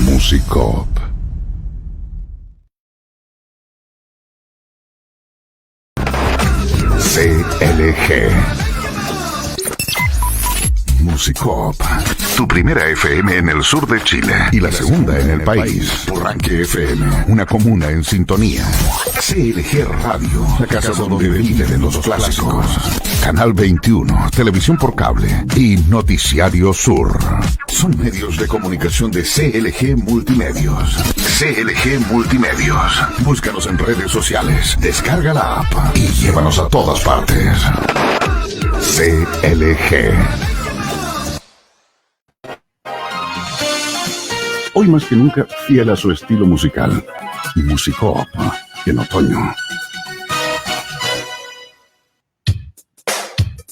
Musicop. CLG. Musicop. Tu primera FM en el sur de Chile y la segunda en el país. Purranque FM, una comuna en sintonía. CLG Radio, la casa donde viven los clásicos. Canal 21, televisión por cable y Noticiario Sur. Son medios de comunicación de CLG Multimedios. CLG Multimedios. Búscanos en redes sociales, descarga la app y llévanos a todas partes. CLG. Hoy más que nunca, fiel a su estilo musical. Musicop, en otoño.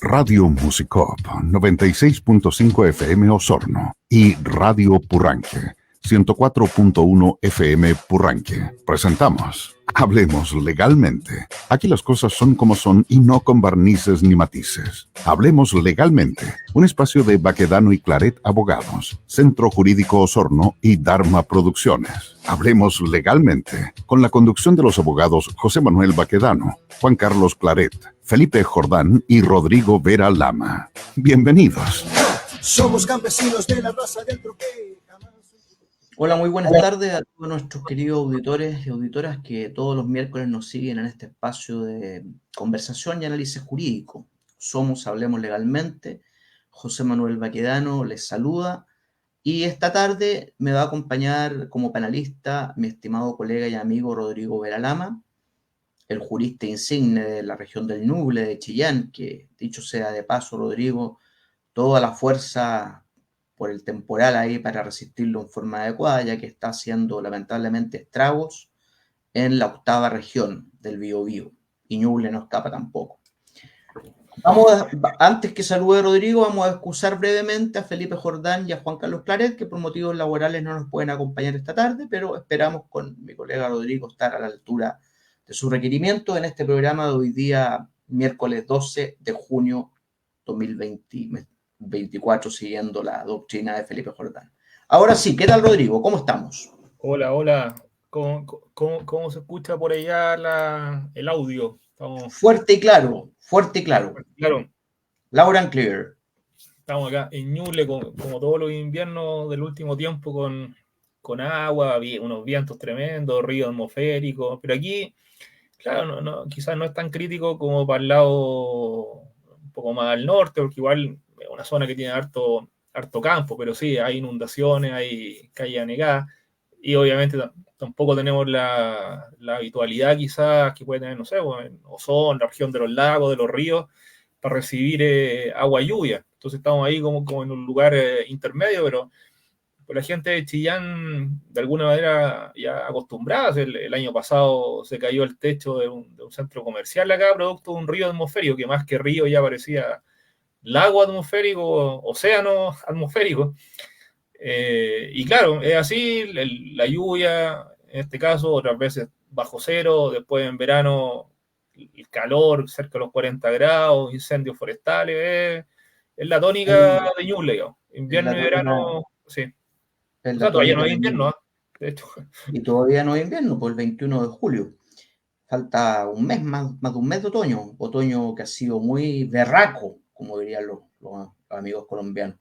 Radio Musicop, 96.5 FM Osorno. Y Radio Purranque, 104.1 FM Purranque. Presentamos Hablemos Legalmente. Aquí las cosas son como son y no con barnices ni matices. Hablemos Legalmente, un espacio de Baquedano y Claret Abogados, Centro Jurídico Osorno y Dharma Producciones. Hablemos Legalmente, con la conducción de los abogados José Manuel Baquedano, Juan Carlos Claret, Felipe Jordán y Rodrigo Vera Lama. Bienvenidos. Somos campesinos de la raza del troquel. Hola, muy buenas tardes a todos nuestros queridos auditores y auditoras que todos los miércoles nos siguen en este espacio de conversación y análisis jurídico. Somos Hablemos Legalmente. José Manuel Baquedano les saluda y esta tarde me va a acompañar como panelista mi estimado colega y amigo Rodrigo Veralama, el jurista insigne de la región del Ñuble de Chillán, que dicho sea de paso, Rodrigo, toda la fuerza por el temporal ahí para resistirlo en forma adecuada, ya que está haciendo lamentablemente estragos en la octava región del Biobío, y Ñuble no escapa tampoco. Antes que salude a Rodrigo, vamos a excusar brevemente a Felipe Jordán y a Juan Carlos Claret, que por motivos laborales no nos pueden acompañar esta tarde, pero esperamos con mi colega Rodrigo estar a la altura de su requerimiento en este programa de hoy día, miércoles 12 de junio 2024, siguiendo la doctrina de Felipe Jordán. Ahora sí, ¿qué tal, Rodrigo? ¿Cómo estamos? Hola. ¿Cómo se escucha por allá el audio? Estamos... Fuerte y claro. Claro. Loud and clear. Estamos acá en Ñuble, como todos los inviernos del último tiempo, con agua, unos vientos tremendos, río atmosférico, pero aquí, claro, no, quizás no es tan crítico como para el lado un poco más al norte, porque igual es una zona que tiene harto campo, pero sí, hay inundaciones, hay calle anegada, y obviamente tampoco tenemos la habitualidad quizás que puede tener, no sé, en Osorno, la región de los lagos, de los ríos, para recibir agua y lluvia. Entonces estamos ahí como en un lugar intermedio, pero la gente de Chillán, de alguna manera, ya acostumbrada. El año pasado se cayó el techo de un centro comercial acá, producto de un río atmosférico, que más que río ya parecía lago atmosférico, océano atmosférico. Y claro, es así, la lluvia, en este caso, otras veces bajo cero, después en verano el calor, cerca de los 40 grados, incendios forestales, es la tónica de Ñuble, digamos. Invierno y verano, sí. O sea, todavía no hay invierno, de hecho. Y todavía no hay invierno, pues el 21 de julio. Falta un mes, más de un mes de otoño. Otoño que ha sido muy berraco, como dirían los amigos colombianos.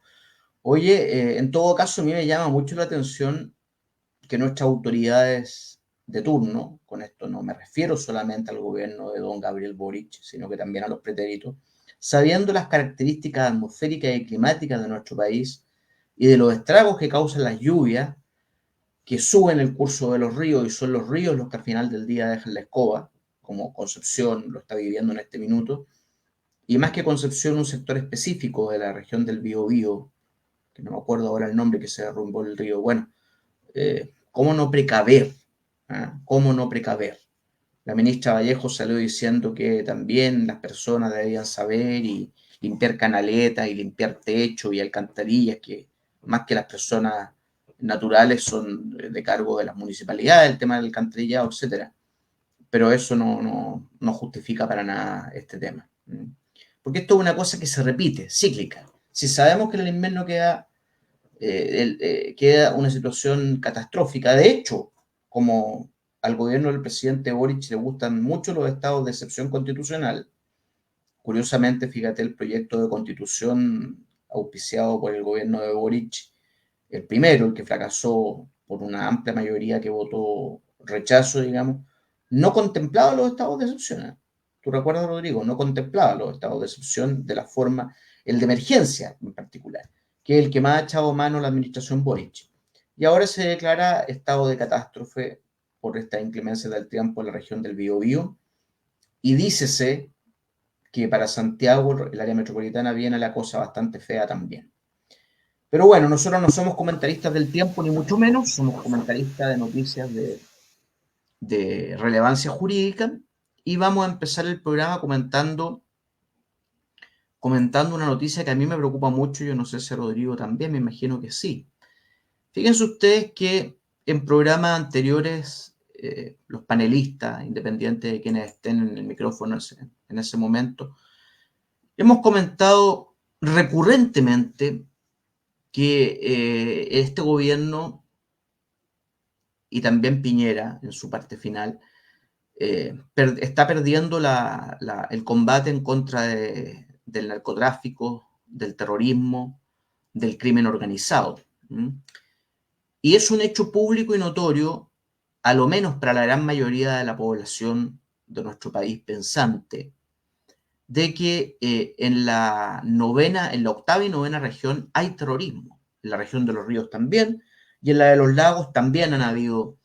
Oye, en todo caso, a mí me llama mucho la atención que nuestras autoridades de turno, con esto no me refiero solamente al gobierno de don Gabriel Boric, sino que también a los pretéritos, sabiendo las características atmosféricas y climáticas de nuestro país y de los estragos que causan las lluvias, que suben el curso de los ríos y son los ríos los que al final del día dejan la escoba, como Concepción lo está viviendo en este minuto, y más que Concepción, un sector específico de la región del Biobío, que no me acuerdo ahora el nombre, que se derrumbó el río. Bueno, ¿cómo no precaver? ¿Cómo no precaver? La ministra Vallejo salió diciendo que también las personas debían saber y limpiar canaletas y limpiar techo y alcantarillas, que más que las personas naturales son de cargo de las municipalidades, el tema del alcantarillado, etcétera. Pero eso no justifica para nada este tema. Porque esto es una cosa que se repite, cíclica. Si sabemos que en el invierno queda una situación catastrófica. De hecho, como al gobierno del presidente Boric le gustan mucho los estados de excepción constitucional, curiosamente, fíjate, el proyecto de constitución auspiciado por el gobierno de Boric, el primero, el que fracasó por una amplia mayoría que votó rechazo, digamos, no contemplaba los estados de excepción. ¿Tú recuerdas, Rodrigo? No contemplaba los estados de excepción de la forma, el de emergencia en particular, que es el que más ha echado mano la administración Boric. Y ahora se declara estado de catástrofe por esta inclemencia del tiempo en la región del Biobío, y dícese que para Santiago, el área metropolitana, viene la cosa bastante fea también. Pero bueno, nosotros no somos comentaristas del tiempo, ni mucho menos, somos comentaristas de noticias de relevancia jurídica, y vamos a empezar el programa comentando una noticia que a mí me preocupa mucho. Yo no sé si a Rodrigo también, me imagino que sí. Fíjense ustedes que en programas anteriores, los panelistas, independientes de quienes estén en el micrófono en ese momento, hemos comentado recurrentemente que este gobierno, y también Piñera en su parte final, está perdiendo el combate en contra del narcotráfico, del terrorismo, del crimen organizado. Y es un hecho público y notorio, a lo menos para la gran mayoría de la población de nuestro país pensante, de que en la octava y novena región hay terrorismo. En la región de los ríos también, y en la de los lagos también han habido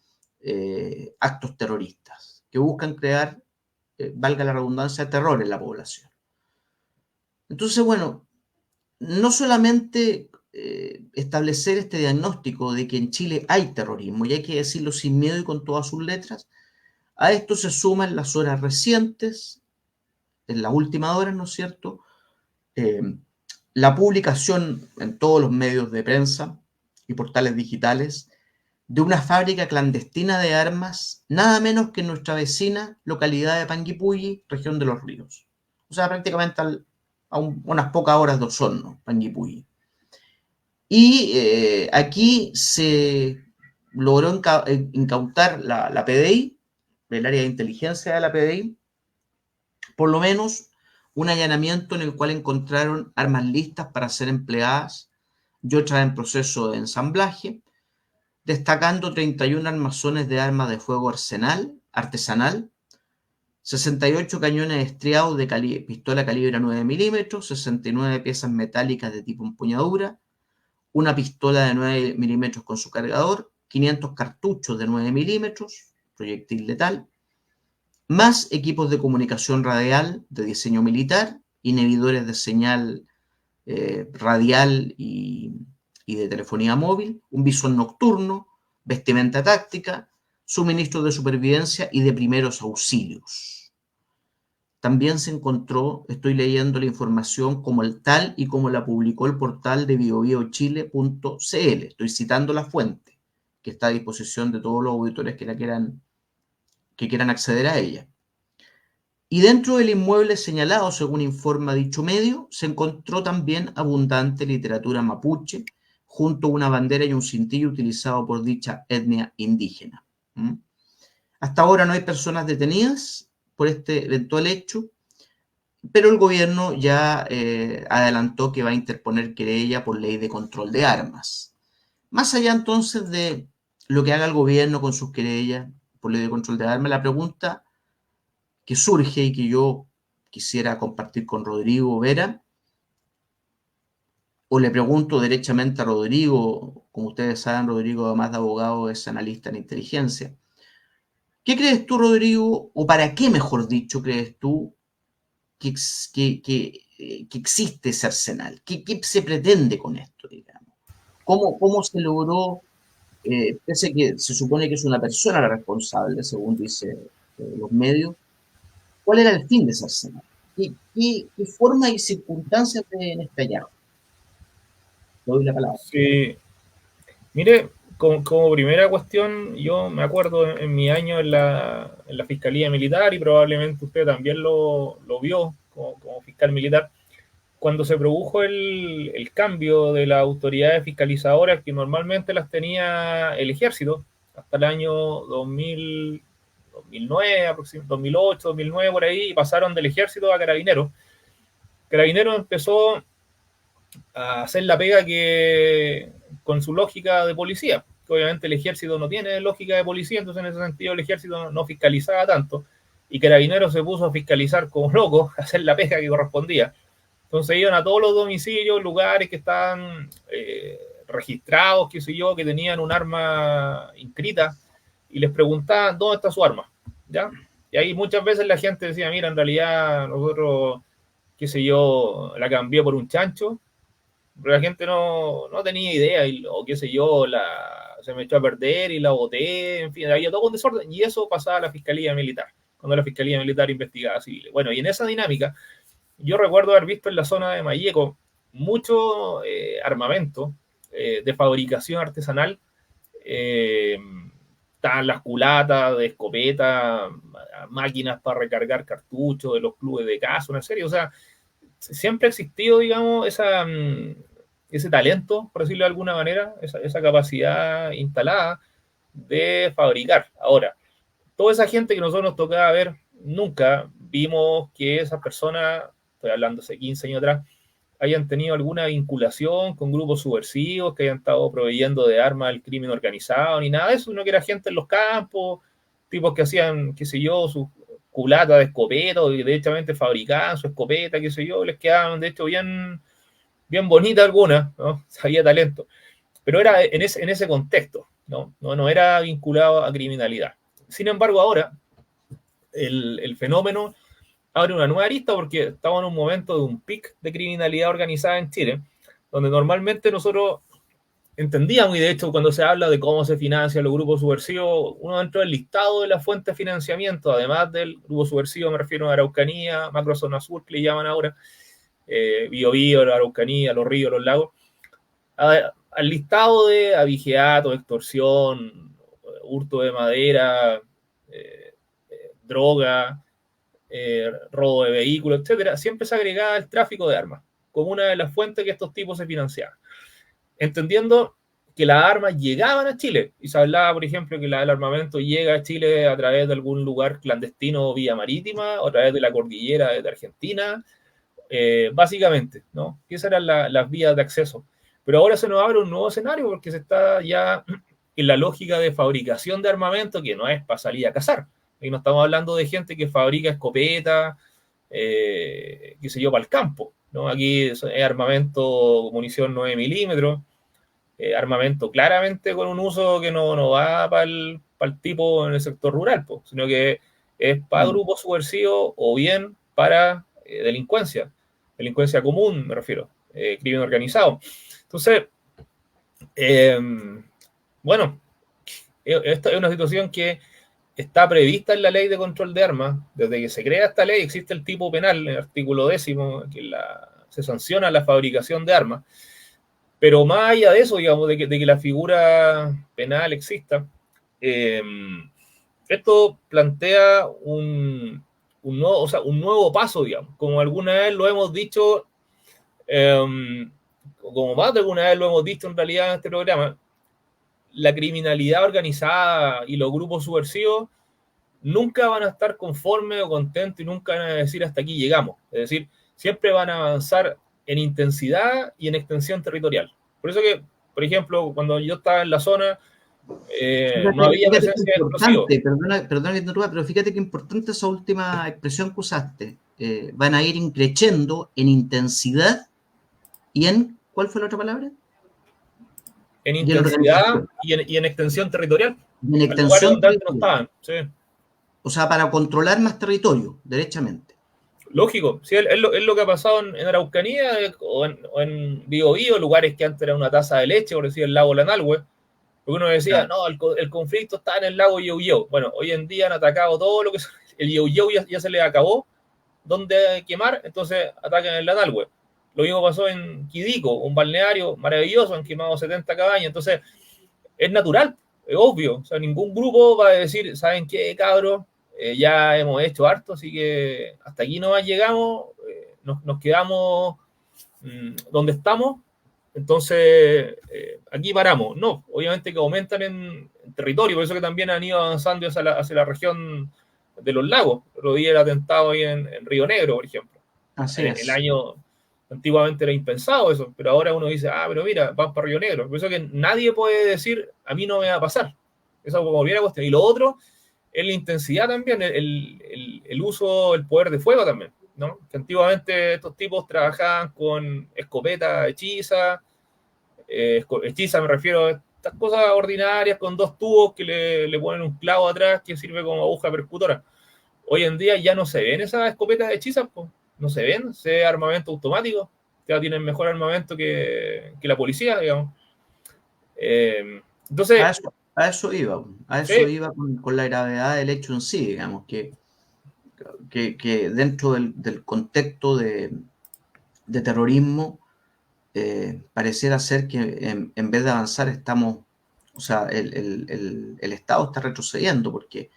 actos terroristas que buscan crear, valga la redundancia, terror en la población. Entonces, bueno, no solamente establecer este diagnóstico de que en Chile hay terrorismo, y hay que decirlo sin miedo y con todas sus letras, a esto se suman las horas recientes, en las últimas horas, ¿no es cierto?, la publicación en todos los medios de prensa y portales digitales de una fábrica clandestina de armas, nada menos que en nuestra vecina localidad de Panguipulli, región de Los Ríos. O sea, prácticamente a unas pocas horas de Osorno, Panguipulli. Y aquí se logró incautar la PDI, el área de inteligencia de la PDI, por lo menos un allanamiento en el cual encontraron armas listas para ser empleadas y otras en proceso de ensamblaje, destacando 31 armazones de armas de fuego artesanal, 68 cañones estriados de pistola calibre 9 milímetros, 69 piezas metálicas de tipo empuñadura, una pistola de 9 milímetros con su cargador, 500 cartuchos de 9 milímetros, proyectil letal, más equipos de comunicación radial de diseño militar, inhibidores de señal radial y de telefonía móvil, un visor nocturno, vestimenta táctica, suministros de supervivencia y de primeros auxilios. También se encontró, estoy leyendo la información tal y como la publicó el portal de biobiochile.cl, estoy citando la fuente, que está a disposición de todos los auditores que quieran acceder a ella. Y dentro del inmueble señalado, según informa dicho medio, se encontró también abundante literatura mapuche, junto a una bandera y un cintillo utilizado por dicha etnia indígena. Hasta ahora no hay personas detenidas por este eventual hecho, pero el gobierno ya adelantó que va a interponer querella por ley de control de armas. Más allá entonces de lo que haga el gobierno con sus querellas por ley de control de armas, la pregunta que surge y que yo quisiera compartir con Rodrigo Vera, o le pregunto derechamente a Rodrigo, como ustedes saben, Rodrigo, además de abogado, es analista en inteligencia. ¿Qué crees tú, Rodrigo, o para qué, mejor dicho, crees tú que existe ese arsenal? ¿Qué se pretende con esto, digamos? ¿Cómo se logró, pese que se supone que es una persona la responsable, según dicen los medios? ¿Cuál era el fin de ese arsenal? ¿Qué forma y circunstancias deben estallar? Le doy la palabra. Sí. Mire, como primera cuestión, yo me acuerdo en mi año en la Fiscalía Militar, y probablemente usted también lo vio como fiscal militar, cuando se produjo el cambio de las autoridades fiscalizadoras, que normalmente las tenía el ejército, hasta el año 2000, 2009, 2008, 2009, por ahí, y pasaron del ejército a Carabineros. Carabineros empezó a hacer la pega que con su lógica de policía, que obviamente el ejército no tiene lógica de policía, entonces en ese sentido el ejército no fiscalizaba tanto, y Carabineros se puso a fiscalizar como loco, a hacer la pega que correspondía. Entonces iban a todos los domicilios, lugares que estaban registrados, qué sé yo, que tenían un arma inscrita, y les preguntaban dónde está su arma, ¿ya? Y ahí muchas veces la gente decía, mira, en realidad nosotros, qué sé yo, la cambié por un chancho, pero la gente no tenía idea, o qué sé yo, se me echó a perder y la boté, en fin, había todo un desorden, y eso pasaba a la Fiscalía Militar, cuando la Fiscalía Militar investigaba civiles. Bueno, y en esa dinámica, yo recuerdo haber visto en la zona de Malleco mucho armamento de fabricación artesanal, estaban las culatas de escopeta, máquinas para recargar cartuchos de los clubes de caza, una serie, o sea, siempre ha existido, digamos, ese talento, por decirlo de alguna manera, esa capacidad instalada de fabricar. Ahora, toda esa gente que nosotros nos tocaba ver, nunca vimos que esas personas, estoy hablando hace 15 años atrás, hayan tenido alguna vinculación con grupos subversivos, que hayan estado proveyendo de armas al crimen organizado, ni nada de eso, sino que era gente en los campos, tipos que hacían, qué sé yo, sus culatas de escopeta, y directamente fabricaban su escopeta, qué sé yo, les quedaban, de hecho, bien bonitas algunas, ¿no? Había talento. Pero era en ese contexto, ¿no? No era vinculado a criminalidad. Sin embargo, ahora, el fenómeno abre una nueva arista porque estamos en un momento de un pic de criminalidad organizada en Chile, donde normalmente nosotros entendíamos, y de hecho cuando se habla de cómo se financian los grupos subversivos, uno dentro del listado de las fuentes de financiamiento, además del grupo subversivo, me refiero a Araucanía, Macrozona Sur, que le llaman ahora, Biobío, la Araucanía, los ríos, los lagos, al listado de abigeato, extorsión, hurto de madera, droga, robo de vehículos, etcétera, siempre se agregaba el tráfico de armas como una de las fuentes que estos tipos se financiaban, entendiendo que las armas llegaban a Chile, y se hablaba, por ejemplo, que el armamento llega a Chile a través de algún lugar clandestino vía marítima, o a través de la cordillera de Argentina, básicamente, ¿no? Que esas eran las vías de acceso. Pero ahora se nos abre un nuevo escenario porque se está ya en la lógica de fabricación de armamento, que no es para salir a cazar. Aquí no estamos hablando de gente que fabrica escopetas, qué sé yo, para el campo, ¿no? Aquí es armamento, munición 9 milímetros, armamento claramente con un uso que no va para el tipo en el sector rural, sino que es para grupos subversivos o bien para delincuencia común, me refiero, crimen organizado. Entonces, bueno, esta es una situación que está prevista en la ley de control de armas. Desde que se crea esta ley existe el tipo penal, en el artículo 10, que se sanciona la fabricación de armas. Pero más allá de eso, digamos, de que la figura penal exista, esto plantea un nuevo paso, digamos, como alguna vez lo hemos dicho, como más de alguna vez lo hemos dicho en realidad en este programa, la criminalidad organizada y los grupos subversivos nunca van a estar conformes o contentos y nunca van a decir hasta aquí llegamos. Es decir, siempre van a avanzar en intensidad y en extensión territorial. Por eso que, por ejemplo, cuando yo estaba en la zona, no había presencia de explosivos. Perdona que te interrumpa, pero fíjate que importante esa última expresión que usaste. Van a ir increciendo en intensidad y en, ¿cuál fue la otra palabra? En intensidad y en extensión territorial. En extensión territorial. No estaban, sí. O sea, para controlar más territorio, derechamente. Lógico, sí, es lo que ha pasado en Araucanía o en Biobío, lugares que antes era una taza de leche, por decir el lago Lanalhue, porque uno decía, claro, no, el conflicto está en el lago Yauyau. Bueno, hoy en día han atacado todo lo que es el Yauyau, ya se les acabó donde quemar, entonces atacan el Lanalhue. Lo mismo pasó en Quidico, un balneario maravilloso, han quemado 70 cabañas, entonces es natural, es obvio, o sea, ningún grupo va a decir, ¿saben qué, cabros? Ya hemos hecho harto, así que hasta aquí nomás llegamos, nos quedamos donde estamos, entonces aquí paramos. No, obviamente que aumentan en territorio, por eso que también han ido avanzando hacia la región de los lagos. Lo vi el atentado ahí en Río Negro, por ejemplo. Así es. Antiguamente era impensado eso, pero ahora uno dice, pero mira, van para Río Negro. Por eso que nadie puede decir, a mí no me va a pasar. Eso como primera cuestión. Y lo otro es la intensidad también, el uso, el poder de fuego también, ¿no? Que antiguamente estos tipos trabajaban con escopetas hechizas, hechiza me refiero a estas cosas ordinarias con 2 tubos que le ponen un clavo atrás que sirve como aguja percutora. Hoy en día ya no se ven esas escopetas hechizas, pues. No se ven, se armamento automático, ya tienen mejor armamento que la policía, digamos. Entonces... A eso iba con la gravedad del hecho en sí, digamos, que dentro del contexto de terrorismo pareciera ser que en vez de avanzar estamos, o sea, el Estado está retrocediendo, porque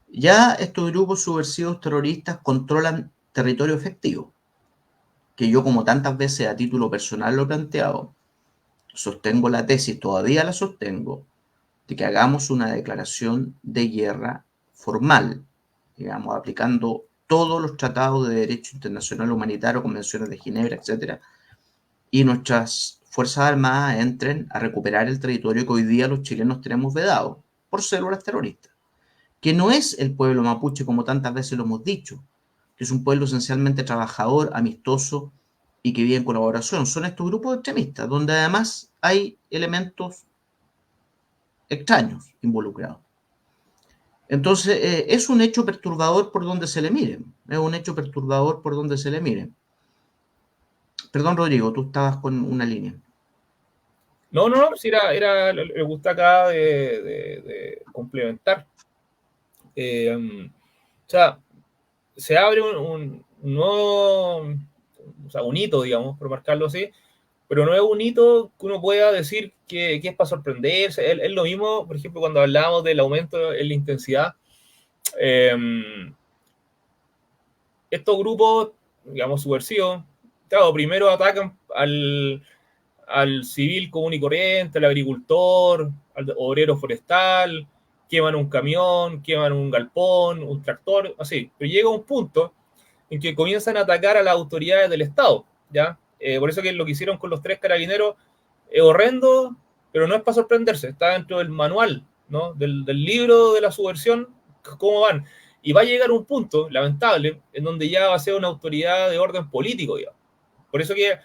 ya estos grupos subversivos terroristas controlan territorio efectivo, que yo como tantas veces a título personal lo he planteado, sostengo la tesis, todavía la sostengo, de que hagamos una declaración de guerra formal, digamos, aplicando todos los tratados de derecho internacional humanitario, convenciones de Ginebra, etcétera, y nuestras Fuerzas Armadas entren a recuperar el territorio que hoy día los chilenos tenemos vedado por células terroristas, que no es el pueblo mapuche como tantas veces lo hemos dicho, que es un pueblo esencialmente trabajador, amistoso y que vive en colaboración. Son estos grupos extremistas, donde además hay elementos extraños involucrados. Entonces, es un hecho perturbador por donde se le mire. Es un hecho perturbador por donde se le mire. Perdón, Rodrigo, tú estabas con una línea. No, si le gusta acá de complementar. O sea, se abre un nuevo, o sea, un hito, digamos, por marcarlo así, pero no es un hito que uno pueda decir que es para sorprenderse. Es lo mismo, por ejemplo, cuando hablamos del aumento en la intensidad. Estos grupos, digamos, subversivos, claro, primero atacan al civil común y corriente, al agricultor, al obrero forestal, queman un camión, queman un galpón, un tractor, así. Pero llega un punto en que comienzan a atacar a las autoridades del Estado, ¿ya? Por eso que lo que hicieron con los 3 carabineros es horrendo, pero no es para sorprenderse, está dentro del manual, ¿no? Del libro de la subversión, cómo van. Y va a llegar un punto, lamentable, en donde ya va a ser una autoridad de orden político, digamos. Por eso que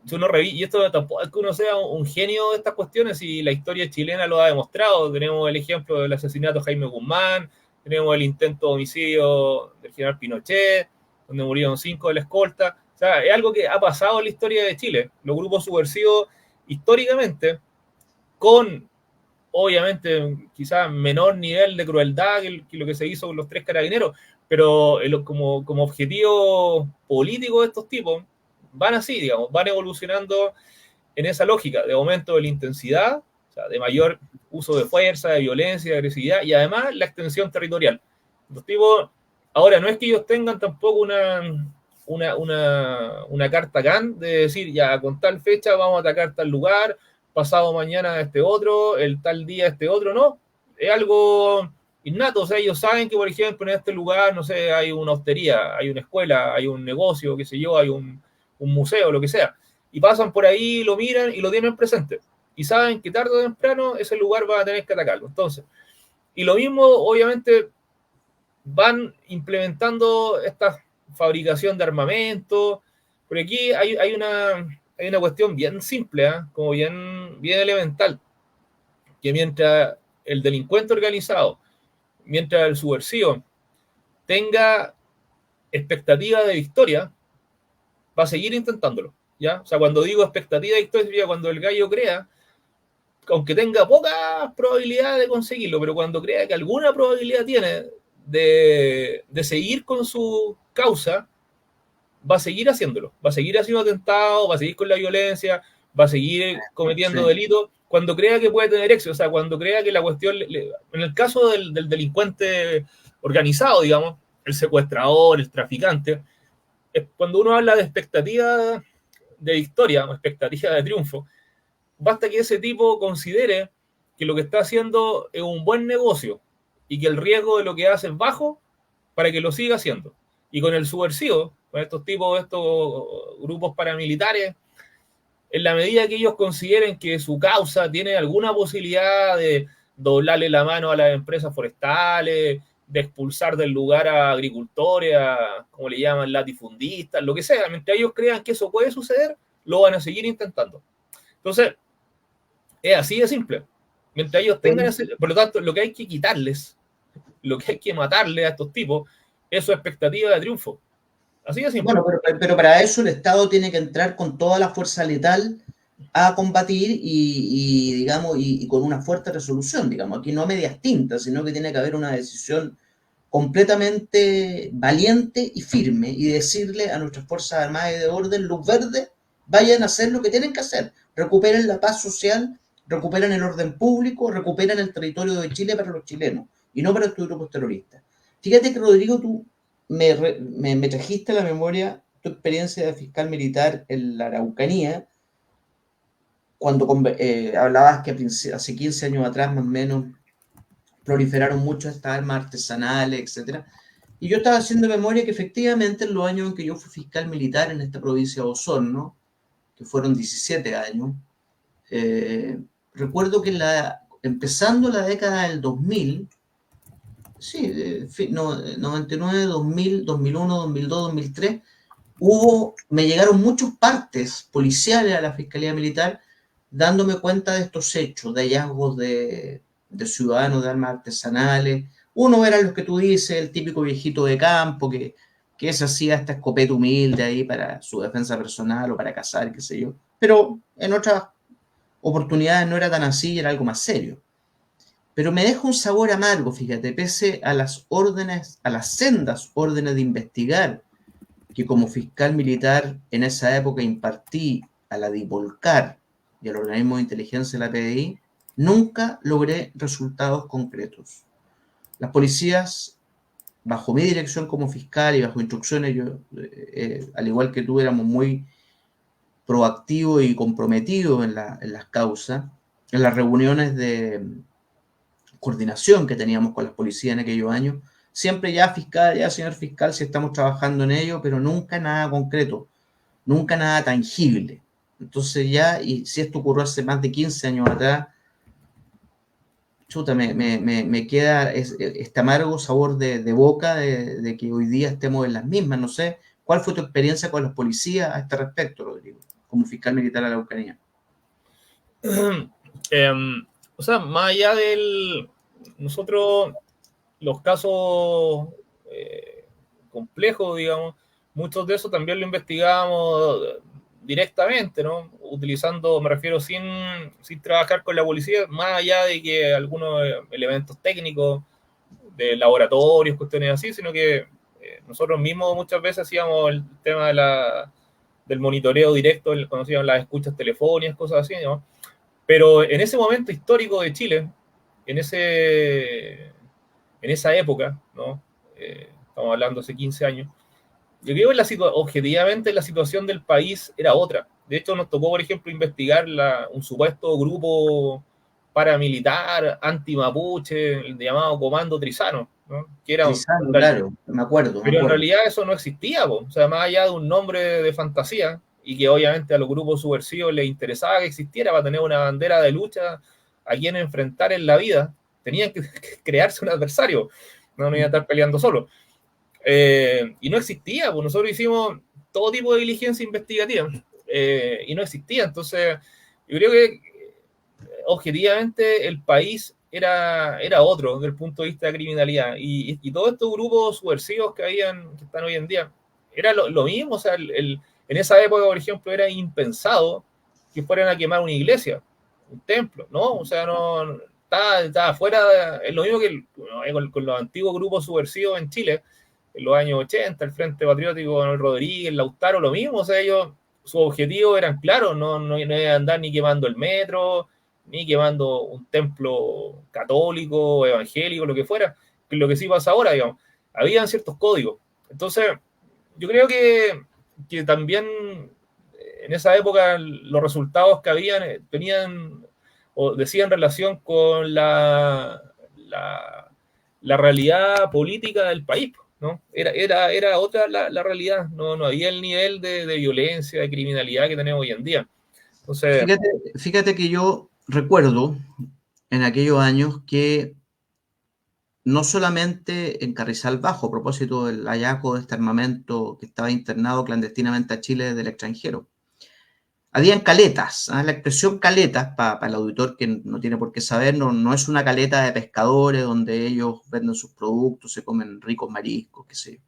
si uno revisa, y esto tampoco es que uno sea un genio de estas cuestiones, y la historia chilena lo ha demostrado. Tenemos el ejemplo del asesinato de Jaime Guzmán, tenemos el intento de homicidio del general Pinochet, donde murieron 5 de la escolta. O sea, es algo que ha pasado en la historia de Chile. Los grupos subversivos, históricamente, con, obviamente, quizás menor nivel de crueldad que lo que se hizo con los 3 carabineros, pero como objetivo político de estos tipos, van así, digamos, van evolucionando en esa lógica de aumento de la intensidad, o sea, de mayor uso de fuerza, de violencia, de agresividad, y además la extensión territorial. Los tipos, ahora, no es que ellos tengan tampoco una carta GAN de decir, ya, con tal fecha vamos a atacar tal lugar, pasado mañana este otro, el tal día este otro, no. Es algo innato, o sea, ellos saben que, por ejemplo, en este lugar, no sé, hay una hostería, hay una escuela, hay un negocio, qué sé yo, hay un museo, lo que sea, y pasan por ahí, lo miran y lo tienen presente, y saben que tarde o temprano ese lugar va a tener que atacarlo. Entonces, y lo mismo, obviamente, van implementando esta fabricación de armamento, porque aquí hay una cuestión bien simple, como bien elemental, que mientras el delincuente organizado, mientras el subversivo tenga expectativa de victoria, va a seguir intentándolo, ¿ya? O sea, cuando digo expectativa de victoria, cuando el gallo crea, aunque tenga poca probabilidad de conseguirlo, pero cuando crea que alguna probabilidad tiene de seguir con su causa, va a seguir haciéndolo, va a seguir haciendo atentados, va a seguir con la violencia, va a seguir cometiendo delitos, cuando crea que puede tener éxito. O sea, cuando crea que la cuestión, en el caso del delincuente organizado, digamos, el secuestrador, el traficante, cuando uno habla de expectativa de victoria, o expectativa de triunfo, basta que ese tipo considere que lo que está haciendo es un buen negocio y que el riesgo de lo que hace es bajo para que lo siga haciendo. Y con el subversivo, con estos tipos, estos grupos paramilitares, en la medida que ellos consideren que su causa tiene alguna posibilidad de doblarle la mano a las empresas forestales, de expulsar del lugar a agricultores, a, como le llaman, latifundistas, lo que sea, mientras ellos crean que eso puede suceder, lo van a seguir intentando. Entonces, es así de simple. Mientras ellos tengan ese, por lo tanto, lo que hay que quitarles, lo que hay que matarle a estos tipos, es su expectativa de triunfo. Así de simple. Bueno, pero para eso el Estado tiene que entrar con toda la fuerza letal a combatir digamos, y con una fuerte resolución, digamos. Aquí no medias tintas, sino que tiene que haber una decisión completamente valiente y firme y decirle a nuestras Fuerzas Armadas y de Orden, luz verde, vayan a hacer lo que tienen que hacer. Recuperen la paz social, recuperen el orden público, recuperen el territorio de Chile para los chilenos y no para estos grupos terroristas. Fíjate que, Rodrigo, tú me trajiste a la memoria tu experiencia de fiscal militar en la Araucanía, cuando hablabas que hace 15 años atrás, más o menos, proliferaron mucho estas armas artesanales, etc. Y yo estaba haciendo memoria que efectivamente en los años en que yo fui fiscal militar en esta provincia de Osorno, que fueron 17 años, recuerdo que empezando la década del 2000, sí, 99, 2000, 2001, 2002, 2003, me llegaron muchos partes policiales a la Fiscalía Militar dándome cuenta de estos hechos, de hallazgos de ciudadanos de armas artesanales. Uno era los que tú dices, el típico viejito de campo que se hacía esta escopeta humilde ahí para su defensa personal o para cazar, qué sé yo. Pero en otras oportunidades no era tan así, era algo más serio. Pero me deja un sabor amargo, fíjate, pese a las órdenes, a las sendas órdenes de investigar que como fiscal militar en esa época impartí a la DIPOLCAR y al organismo de inteligencia de la PDI, nunca logré resultados concretos. Las policías, bajo mi dirección como fiscal y bajo instrucciones, yo, al igual que tú, éramos muy proactivos y comprometidos en las causas, en las reuniones de coordinación que teníamos con las policías en aquellos años, siempre ya fiscal, ya señor fiscal, si estamos trabajando en ello, pero nunca nada concreto, nunca nada tangible. Entonces ya, y si esto ocurrió hace más de 15 años atrás, chuta, me queda este amargo sabor de boca de que hoy día estemos en las mismas. No sé, ¿cuál fue tu experiencia con los policías a este respecto, Rodrigo, como fiscal militar de la Araucanía? O sea, más allá nosotros, los casos complejos, digamos, muchos de esos también lo investigábamos directamente, ¿no? Utilizando, me refiero, sin trabajar con la policía, más allá de que algunos elementos técnicos de laboratorios, cuestiones así, sino que nosotros mismos muchas veces hacíamos el tema del monitoreo directo, conocíamos las escuchas telefónicas, cosas así, ¿no? Pero en ese momento histórico de Chile, en esa época, ¿no? Estamos hablando hace 15 años, yo creo que objetivamente la situación del país era otra. De hecho, nos tocó, por ejemplo, investigar un supuesto grupo paramilitar anti-mapuche, el llamado Comando Trizano, ¿no? Que era Trizano, claro, me acuerdo. Pero en realidad eso no existía, po. O sea, más allá de un nombre de fantasía, y que obviamente a los grupos subversivos les interesaba que existiera para tener una bandera de lucha a quien enfrentar en la vida, tenían que crearse un adversario, no iban a estar peleando solo. Y no existía, pues nosotros hicimos todo tipo de diligencia investigativa y no existía. Entonces, yo creo que objetivamente el país era otro desde el punto de vista de criminalidad. Y todos estos grupos subversivos que están hoy en día, era lo mismo. O sea, en esa época, por ejemplo, era impensado que fueran a quemar una iglesia, un templo, ¿no? O sea, no estaba fuera, es lo mismo que con los antiguos grupos subversivos en Chile, en los años 80, el Frente Patriótico, Manuel Rodríguez, Lautaro, lo mismo. O sea, ellos, sus objetivos eran claros, no iban a andar ni quemando el metro, ni quemando un templo católico, evangélico, lo que fuera, que es lo que sí pasa ahora, digamos. Habían ciertos códigos. Entonces, yo creo que también en esa época los resultados que habían tenían o decían relación con la realidad política del país, ¿no? Era otra la realidad, no había el nivel de violencia, de criminalidad que tenemos hoy en día. Entonces, fíjate que yo recuerdo en aquellos años que no solamente en Carrizal Bajo, a propósito del hallazgo de este armamento que estaba internado clandestinamente a Chile desde el extranjero, habían caletas. La expresión caletas, para el auditor que no tiene por qué saber, no es una caleta de pescadores donde ellos venden sus productos, se comen ricos mariscos, qué sé yo.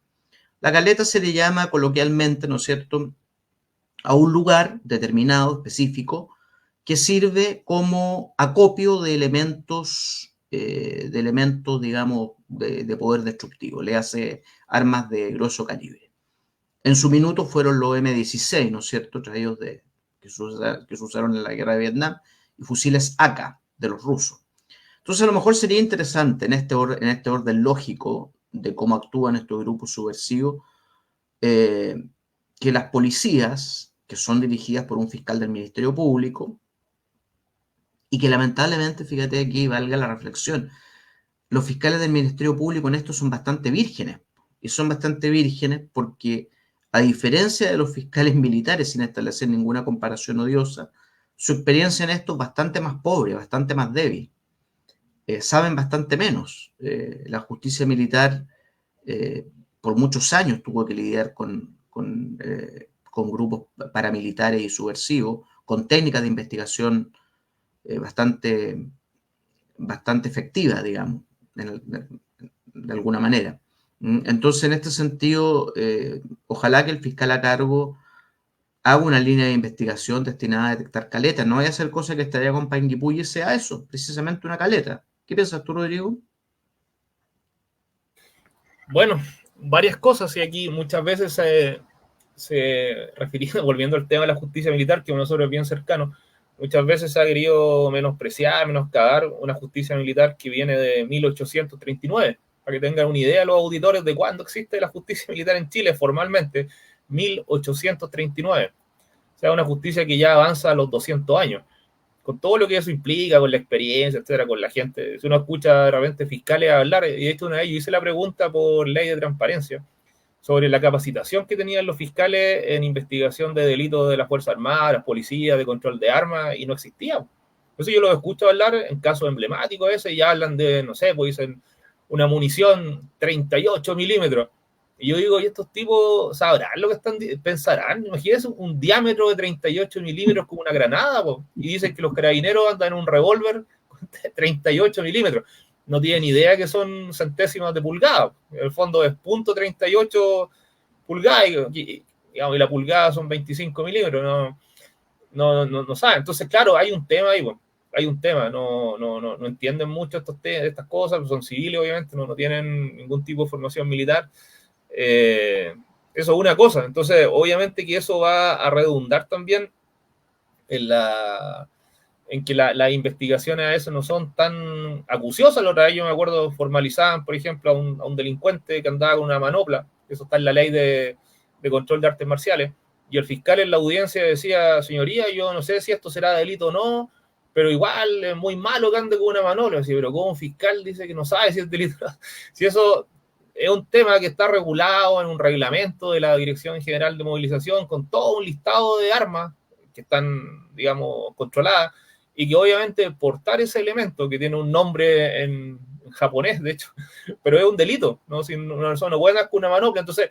La caleta se le llama coloquialmente, ¿no es cierto?, a un lugar determinado, específico, que sirve como acopio de elementos, digamos, de poder destructivo, le hace armas de grueso calibre. En su minuto fueron los M16, ¿no es cierto?, traídos que se usaron en la guerra de Vietnam, y fusiles AK de los rusos. Entonces, a lo mejor sería interesante en este orden lógico de cómo actúan estos grupos subversivos, que las policías, que son dirigidas por un fiscal del Ministerio Público, y que lamentablemente, fíjate aquí, valga la reflexión, los fiscales del Ministerio Público en esto son bastante vírgenes, y son bastante vírgenes porque, a diferencia de los fiscales militares, sin establecer ninguna comparación odiosa, su experiencia en esto es bastante más pobre, bastante más débil. Saben bastante menos. La justicia militar por muchos años tuvo que lidiar con grupos paramilitares y subversivos, con técnicas de investigación bastante efectivas, digamos, de alguna manera. Entonces, en este sentido, ojalá que el fiscal a cargo haga una línea de investigación destinada a detectar caletas. No vaya a ser cosa que estaría con Panguipulli sea eso, precisamente una caleta. ¿Qué piensas tú, Rodrigo? Bueno, varias cosas, y aquí muchas veces se refiriendo, volviendo al tema de la justicia militar, que a nosotros es bien cercano, muchas veces se ha querido menospreciar, menoscabar una justicia militar que viene de 1839, para que tengan una idea los auditores de cuándo existe la justicia militar en Chile formalmente, 1839. O sea, una justicia que ya avanza a los 200 años, con todo lo que eso implica, con la experiencia, etcétera, con la gente. Si uno escucha de repente fiscales hablar, y de hecho una vez yo hice la pregunta por ley de transparencia sobre la capacitación que tenían los fiscales en investigación de delitos de las Fuerzas Armadas, las policías, de control de armas, y no existía. Entonces yo los escucho hablar en casos emblemáticos ese, y hablan de, no sé, pues dicen una munición 38 milímetros. Y yo digo, ¿y estos tipos sabrán lo que pensarán? Imagínense un diámetro de 38 milímetros como una granada, po. Y dicen que los carabineros andan en un revólver con 38 milímetros. No tienen idea que son centésimas de pulgada. En el fondo es .38 pulgadas y la pulgada son 25 milímetros. No saben. Entonces, claro, hay un tema ahí, po. Hay un tema. No entienden mucho estas cosas. Son civiles, obviamente, no tienen ningún tipo de formación militar. Eso es una cosa. Entonces, obviamente que eso va a redundar también en que las investigaciones a eso no son tan acuciosas. La otra vez yo me acuerdo formalizaban, por ejemplo, a un delincuente que andaba con una manopla. Eso está en la ley de control de artes marciales, y el fiscal en la audiencia decía, señoría, yo no sé si esto será delito o no, pero igual es muy malo que ande con una manopla. Así, pero como un fiscal dice que no sabe si es delito? Si eso es un tema que está regulado en un reglamento de la Dirección General de Movilización, con todo un listado de armas que están, digamos, controladas, y que obviamente portar ese elemento, que tiene un nombre en japonés, de hecho, pero es un delito, ¿no? Si una persona no puede andar con una manopla. Entonces,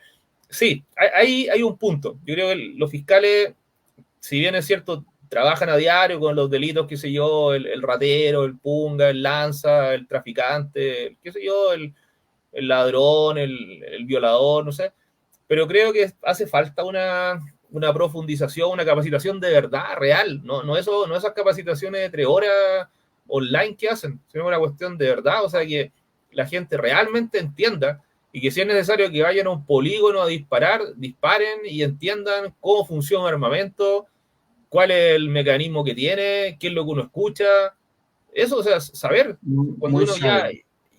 sí, hay un punto. Yo creo que los fiscales, si bien es cierto, trabajan a diario con los delitos, qué sé yo, el ratero, el punga, el lanza, el traficante, qué sé yo, el ladrón, el violador, no sé, pero creo que hace falta una profundización, una capacitación de verdad, real, no esas capacitaciones de 3 horas online que hacen, sino una cuestión de verdad, o sea, que la gente realmente entienda, y que si es necesario que vayan a un polígono a disparar, disparen y entiendan cómo funciona un armamento, cuál es el mecanismo que tiene, qué es lo que uno escucha, eso, o sea, saber, cuando uno ya...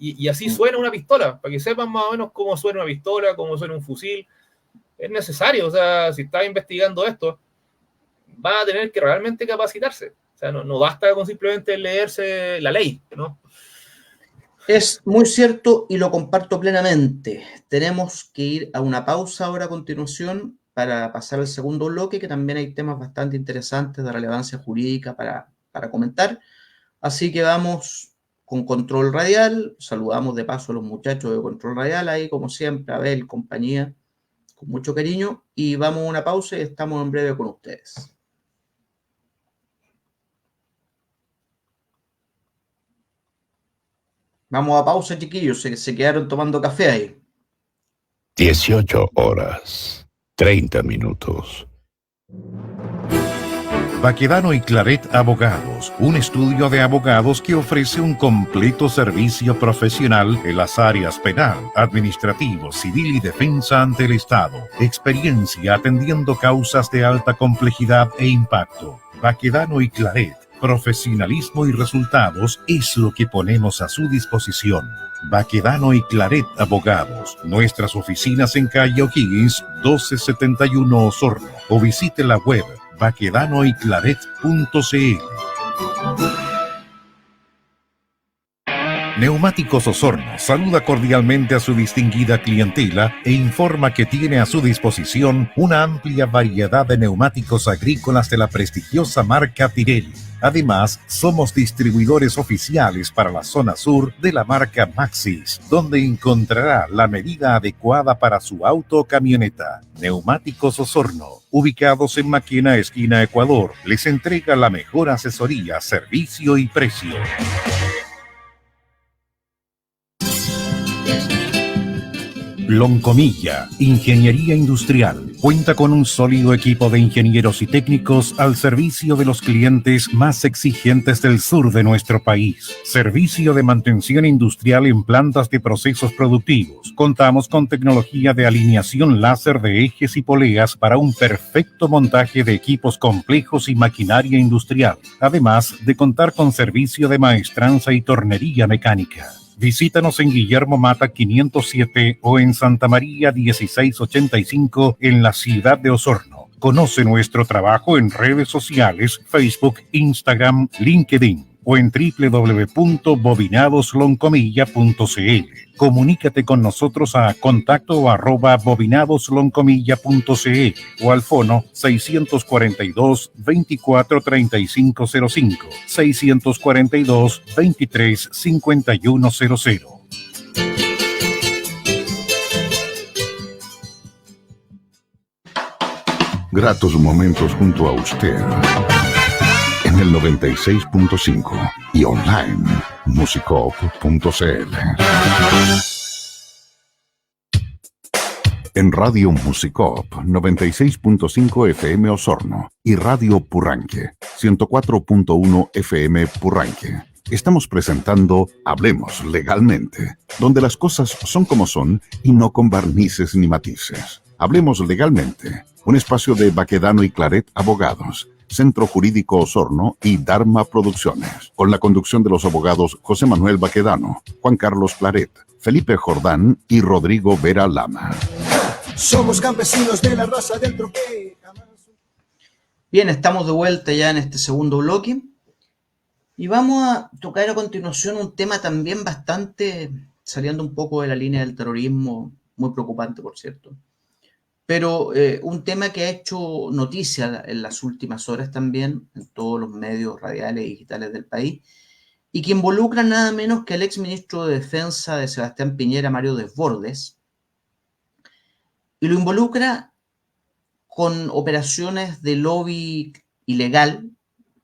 Y así suena una pistola, para que sepan más o menos cómo suena una pistola, cómo suena un fusil. Es necesario, o sea, si estás investigando esto, va a tener que realmente capacitarse. O sea, no basta con simplemente leerse la ley, ¿no? Es muy cierto y lo comparto plenamente. Tenemos que ir a una pausa ahora a continuación para pasar al segundo bloque, que también hay temas bastante interesantes de relevancia jurídica para comentar. Así que vamos con Control Radial. Saludamos de paso a los muchachos de Control Radial, ahí como siempre, Abel, compañía, con mucho cariño. Y vamos a una pausa y estamos en breve con ustedes. Vamos a pausa, chiquillos. Se quedaron tomando café ahí. 18 horas, 30 minutos. Baquedano y Claret Abogados, un estudio de abogados que ofrece un completo servicio profesional en las áreas penal, administrativo, civil y defensa ante el Estado. Experiencia atendiendo causas de alta complejidad e impacto. Baquedano y Claret, profesionalismo y resultados es lo que ponemos a su disposición. Baquedano y Claret Abogados. Nuestras oficinas en calle O'Higgins, 1271 Osorno. O visite la web baquedanoyclaret.cl. Neumáticos Osorno saluda cordialmente a su distinguida clientela e informa que tiene a su disposición una amplia variedad de neumáticos agrícolas de la prestigiosa marca Pirelli. Además, somos distribuidores oficiales para la zona sur de la marca Maxxis, donde encontrará la medida adecuada para su auto o camioneta. Neumáticos Osorno, ubicados en Maquena, esquina Ecuador, les entrega la mejor asesoría, servicio y precio. Loncomilla, Ingeniería Industrial. Cuenta con un sólido equipo de ingenieros y técnicos al servicio de los clientes más exigentes del sur de nuestro país. Servicio de mantención industrial en plantas de procesos productivos. Contamos con tecnología de alineación láser de ejes y poleas para un perfecto montaje de equipos complejos y maquinaria industrial. Además de contar con servicio de maestranza y tornería mecánica. Visítanos en Guillermo Mata 507 o en Santa María 1685 en la ciudad de Osorno. Conoce nuestro trabajo en redes sociales, Facebook, Instagram, LinkedIn o en www.bobinadosloncomilla.cl. Comunícate con nosotros a contacto@bobinadosloncomilla.cl o al fono 642-243505, 642-235100. Gratos momentos junto a usted. En el 96.5 y online, musicop.cl. En Radio Musicop 96.5 FM Osorno y Radio Purranque 104.1 FM Purranque. Estamos presentando Hablemos Legalmente, donde las cosas son como son y no con barnices ni matices. Hablemos Legalmente, un espacio de Baquedano y Claret Abogados, Centro Jurídico Osorno y Dharma Producciones, con la conducción de los abogados José Manuel Baquedano, Juan Carlos Claret, Felipe Jordán y Rodrigo Vera Lama. Somos campesinos de la raza del troqué. Bien, estamos de vuelta ya en este segundo bloque y vamos a tocar a continuación un tema también bastante, saliendo un poco de la línea del terrorismo, muy preocupante por cierto, pero un tema que ha hecho noticia en las últimas horas también en todos los medios radiales y digitales del país y que involucra nada menos que al exministro de Defensa de Sebastián Piñera, Mario Desbordes, y lo involucra con operaciones de lobby ilegal,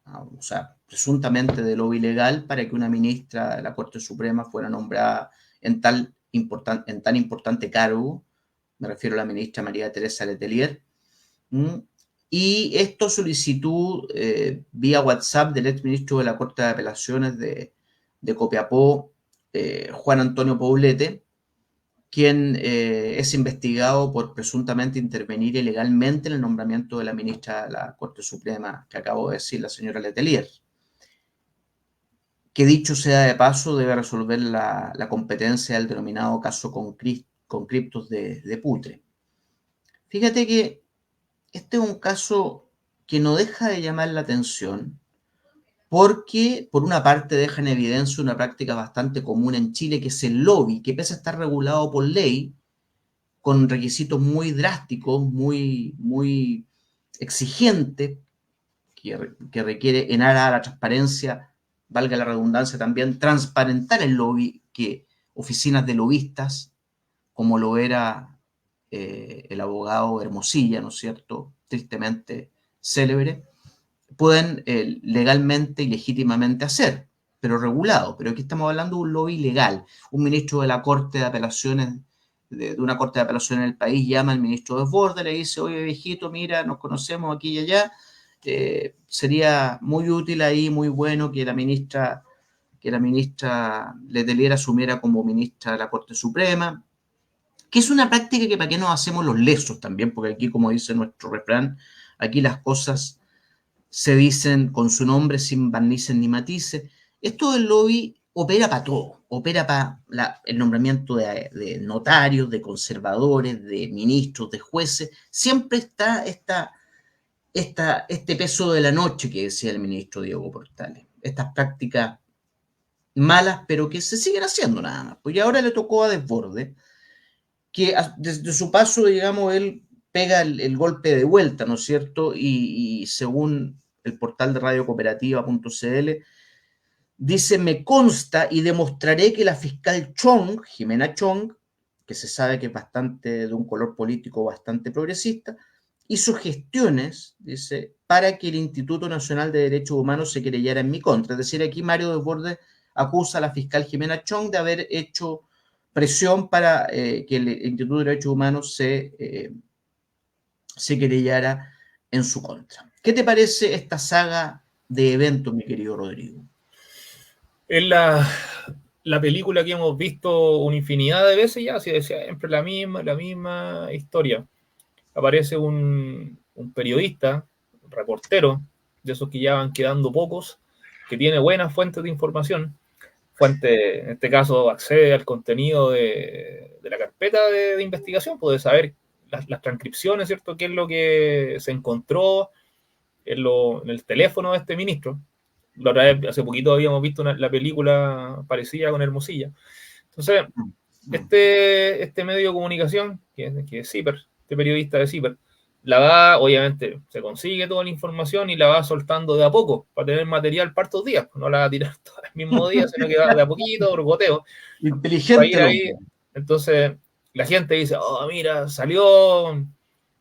o sea, presuntamente de lobby ilegal, para que una ministra de la Corte Suprema fuera nombrada en tan importante cargo. Me refiero a la ministra María Teresa Letelier. Y esto solicitud vía WhatsApp del exministro de la Corte de Apelaciones de Copiapó, Juan Antonio Poblete, quien es investigado por presuntamente intervenir ilegalmente en el nombramiento de la ministra de la Corte Suprema, que acabo de decir, la señora Letelier, que dicho sea de paso debe resolver la competencia del denominado caso con criptos de Putre. Fíjate que este es un caso que no deja de llamar la atención porque, por una parte, deja en evidencia una práctica bastante común en Chile, que es el lobby, que pese a estar regulado por ley, con requisitos muy drásticos, muy exigentes, que requiere en aras a la transparencia, valga la redundancia también, transparentar el lobby, que oficinas de lobistas, como lo era el abogado Hermosilla, ¿no es cierto?, tristemente célebre, pueden legalmente y legítimamente hacer, pero regulado. Pero aquí estamos hablando de un lobby legal. Un ministro de la Corte de Apelaciones, de una Corte de Apelaciones en el país, llama al ministro Desbordes, le dice, oye, viejito, mira, nos conocemos aquí y allá, sería muy útil ahí, muy bueno que la ministra Letelier asumiera como ministra de la Corte Suprema, que es una práctica que para qué nos hacemos los lesos también, porque aquí, como dice nuestro refrán, aquí las cosas se dicen con su nombre sin barnices ni matices. Esto del lobby opera para todo, opera para el nombramiento de notarios, de conservadores, de ministros, de jueces. Siempre está este peso de la noche que decía el ministro Diego Portales. Estas prácticas malas, pero que se siguen haciendo nada más. Pues ahora le tocó a Desbordes, que desde su paso, digamos, él pega el golpe de vuelta, ¿no es cierto? Y según el portal de radiocooperativa.cl, dice, me consta y demostraré que la fiscal Chong, Jimena Chong, que se sabe que es bastante de un color político bastante progresista, hizo gestiones, dice, para que el Instituto Nacional de Derechos Humanos se querellara en mi contra. Es decir, aquí Mario Desbordes acusa a la fiscal Jimena Chong de haber hecho presión para que el Instituto de Derechos Humanos se querellara en su contra. ¿Qué te parece esta saga de eventos, mi querido Rodrigo? Es la película que hemos visto una infinidad de veces ya, siempre la misma historia. Aparece un periodista, un reportero, de esos que ya van quedando pocos, que tiene buenas fuentes de información. En este caso, accede al contenido de la carpeta de investigación, puede saber las transcripciones, ¿cierto? ¿Qué es lo que se encontró en el teléfono de este ministro? La otra vez, hace poquito habíamos visto la película parecida con Hermosilla. Entonces, este medio de comunicación, que es CIPER, este periodista de CIPER, obviamente, se consigue toda la información y la va soltando de a poco para tener material para estos días. No la va a tirar todo el mismo día, sino que va de a poquito, por goteo. Inteligente. Ahí. Entonces, la gente dice, oh, mira, salió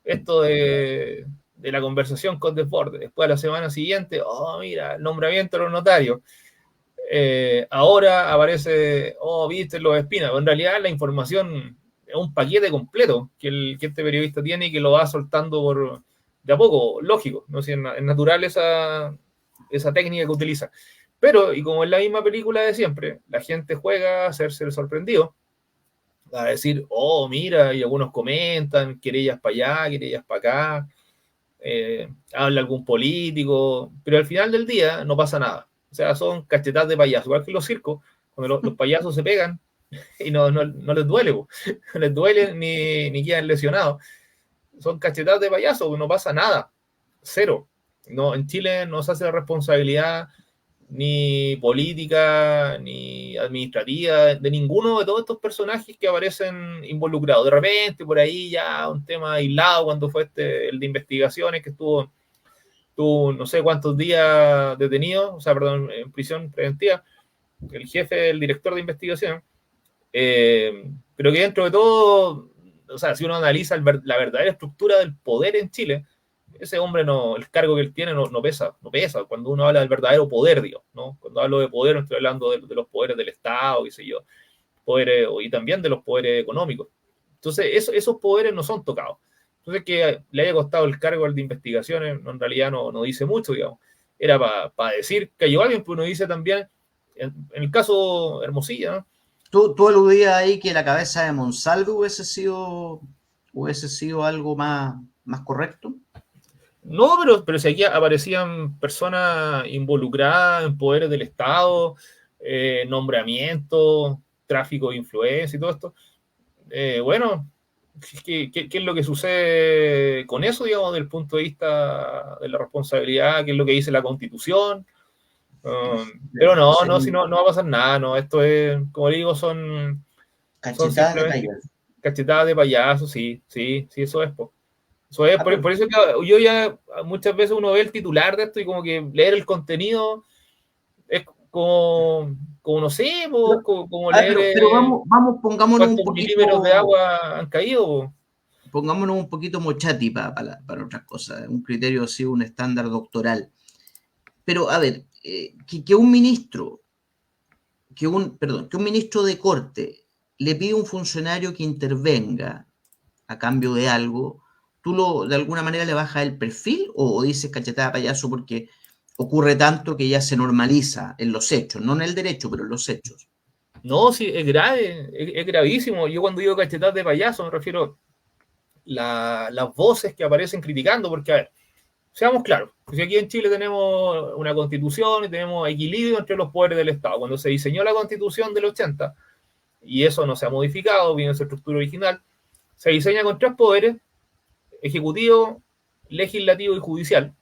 esto de la conversación con Desbordes. Después, a la semana siguiente, oh, mira, el nombramiento de los notarios. Ahora aparece, oh, viste los espinas. Pero en realidad, la información es un paquete completo que este periodista tiene y que lo va soltando de a poco, lógico, ¿no? Si es natural esa técnica que utiliza. Pero, y como en la misma película de siempre, la gente juega a hacerse el sorprendido, a decir, oh, mira, y algunos comentan, querellas para allá, querellas para acá, habla algún político, pero al final del día no pasa nada. O sea, son cachetadas de payaso, igual que los circos, cuando los payasos se pegan y no les duele, no les duele ni quedan lesionados. Son cachetadas de payaso, no pasa nada, cero. No, en Chile no se hace la responsabilidad ni política, ni administrativa, de ninguno de todos estos personajes que aparecen involucrados. De repente, por ahí ya un tema aislado, cuando fue el de investigaciones, que estuvo no sé cuántos días detenido, en prisión preventiva, el jefe, el director de investigación, pero que dentro de todo, o sea, si uno analiza la verdadera estructura del poder en Chile, ese hombre el cargo que él tiene no pesa. Cuando uno habla del verdadero poder, digo, ¿no? Cuando hablo de poder, no estoy hablando de los poderes del Estado, qué sé yo, poderes, y también de los poderes económicos. Entonces, esos poderes no son tocados. Entonces, que le haya costado el cargo al de investigaciones, en realidad no dice mucho, digamos. Era para decir que llegó alguien, pues uno dice también, en el caso Hermosilla, ¿no? Tú aludías ahí que la cabeza de Monsalve hubiese sido algo más correcto. No, pero si aquí aparecían personas involucradas en poderes del Estado, nombramiento, tráfico de influencia y todo esto, bueno, ¿Qué es lo que sucede con eso, digamos, desde el punto de vista de la responsabilidad? ¿Qué es lo que dice la Constitución? Pero no, si no va a pasar nada, no, esto es, como digo, son Cachetadas de simplemente payaso. cachetadas de payaso, sí, eso es, po. Eso es, Ah, por eso que yo ya muchas veces uno ve el titular de esto y como que leer el contenido es como no sé, po, como leer pero vamos, pongámonos un cuántos milímetros de poquito, agua han caído, po. mochati para otras cosas, un criterio así, un estándar doctoral. Pero, a ver, que un ministro, que un ministro de corte le pide a un funcionario que intervenga a cambio de algo, ¿tú de alguna manera le bajas el perfil o dices cachetada payaso porque ocurre tanto que ya se normaliza en los hechos, no en el derecho, pero en los hechos? No, sí, es grave, es gravísimo. Yo cuando digo cachetadas de payaso me refiero las voces que aparecen criticando, porque, a ver, seamos claros, si aquí en Chile tenemos una constitución y tenemos equilibrio entre los poderes del Estado. Cuando se diseñó la constitución del 80, y eso no se ha modificado, viene en su estructura original, se diseña con tres poderes, ejecutivo, legislativo y judicial,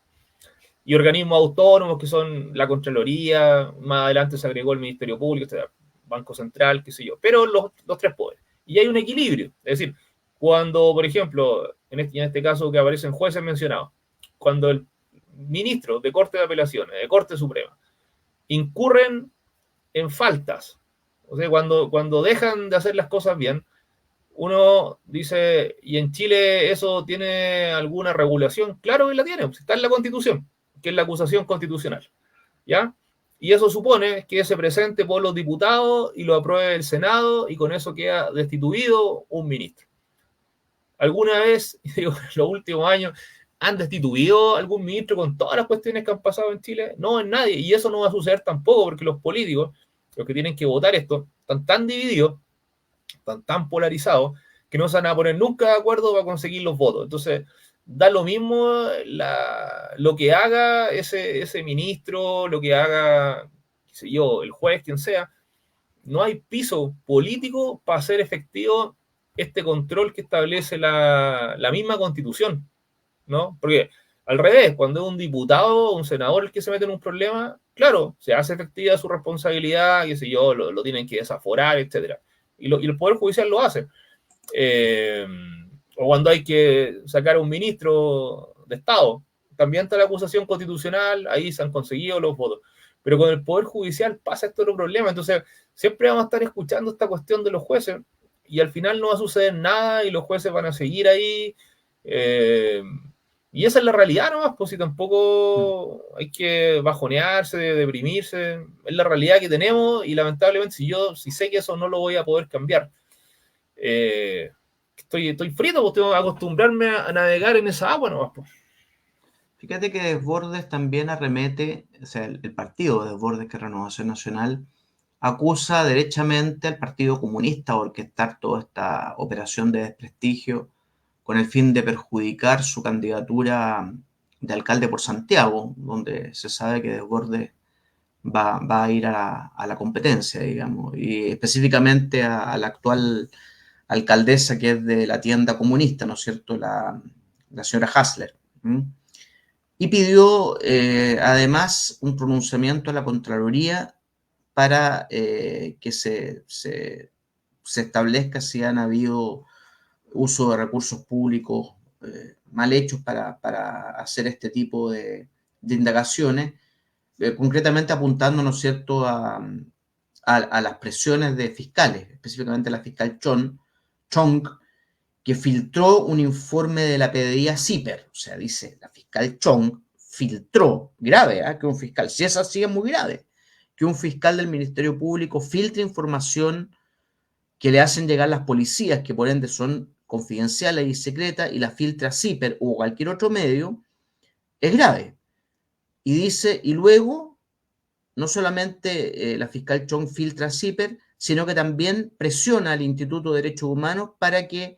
y organismos autónomos que son la Contraloría, más adelante se agregó el Ministerio Público, etc., Banco Central, qué sé yo, pero los tres poderes. Y hay un equilibrio, es decir, cuando, por ejemplo, en este caso que aparecen jueces mencionados, cuando el ministro de Corte de Apelaciones, de Corte Suprema, incurren en faltas, o sea, cuando dejan de hacer las cosas bien, uno dice, ¿y en Chile eso tiene alguna regulación? Claro que la tiene, está en la Constitución, que es la acusación constitucional, ¿ya? Y eso supone que se presente por los diputados y lo apruebe el Senado y con eso queda destituido un ministro. ¿Alguna vez, digo, en los últimos años, han destituido algún ministro con todas las cuestiones que han pasado en Chile? No, en nadie. Y eso no va a suceder tampoco porque los políticos, los que tienen que votar esto, están tan divididos, están tan polarizados, que no se van a poner nunca de acuerdo para conseguir los votos. Entonces, da lo mismo lo que haga ese ministro, lo que haga, qué sé yo, el juez, quien sea. No hay piso político para hacer efectivo este control que establece la misma Constitución, ¿no? Porque al revés, cuando es un diputado o un senador el que se mete en un problema, claro, se hace efectiva su responsabilidad, qué sé yo, lo tienen que desaforar, etcétera. Y el Poder Judicial lo hace. O cuando hay que sacar a un ministro de Estado, también está la acusación constitucional, ahí se han conseguido los votos. Pero con el Poder Judicial pasa este otro problema. Entonces, siempre vamos a estar escuchando esta cuestión de los jueces y al final no va a suceder nada y los jueces van a seguir ahí. Y esa es la realidad nomás, pues si tampoco hay que bajonearse, deprimirse. Es la realidad que tenemos y lamentablemente si sé que eso no lo voy a poder cambiar. Estoy frito, pues tengo que acostumbrarme a navegar en esa agua nomás, pues. Fíjate que Desbordes también arremete, o sea, el partido de Desbordes, que es Renovación Nacional, acusa derechamente al Partido Comunista de orquestar toda esta operación de desprestigio con el fin de perjudicar su candidatura de alcalde por Santiago, donde se sabe que Desbordes va a ir a la competencia, digamos, y específicamente a la actual alcaldesa que es de la tienda comunista, ¿no es cierto?, la señora Hasler. Y pidió además un pronunciamiento a la Contraloría para que se establezca si han habido uso de recursos públicos mal hechos para hacer este tipo de indagaciones, concretamente apuntando, ¿no es cierto?, a las presiones de fiscales, específicamente la fiscal Chong, que filtró un informe de la PDI CIPER. O sea, dice, la fiscal Chong filtró, grave, que un fiscal, si es así es muy grave, que un fiscal del Ministerio Público filtre información que le hacen llegar las policías, que por ende son confidenciales y secretas, y la filtra CIPER o cualquier otro medio, es grave. Y dice, y luego, no solamente la fiscal Chong filtra CIPER, sino que también presiona al Instituto de Derechos Humanos para que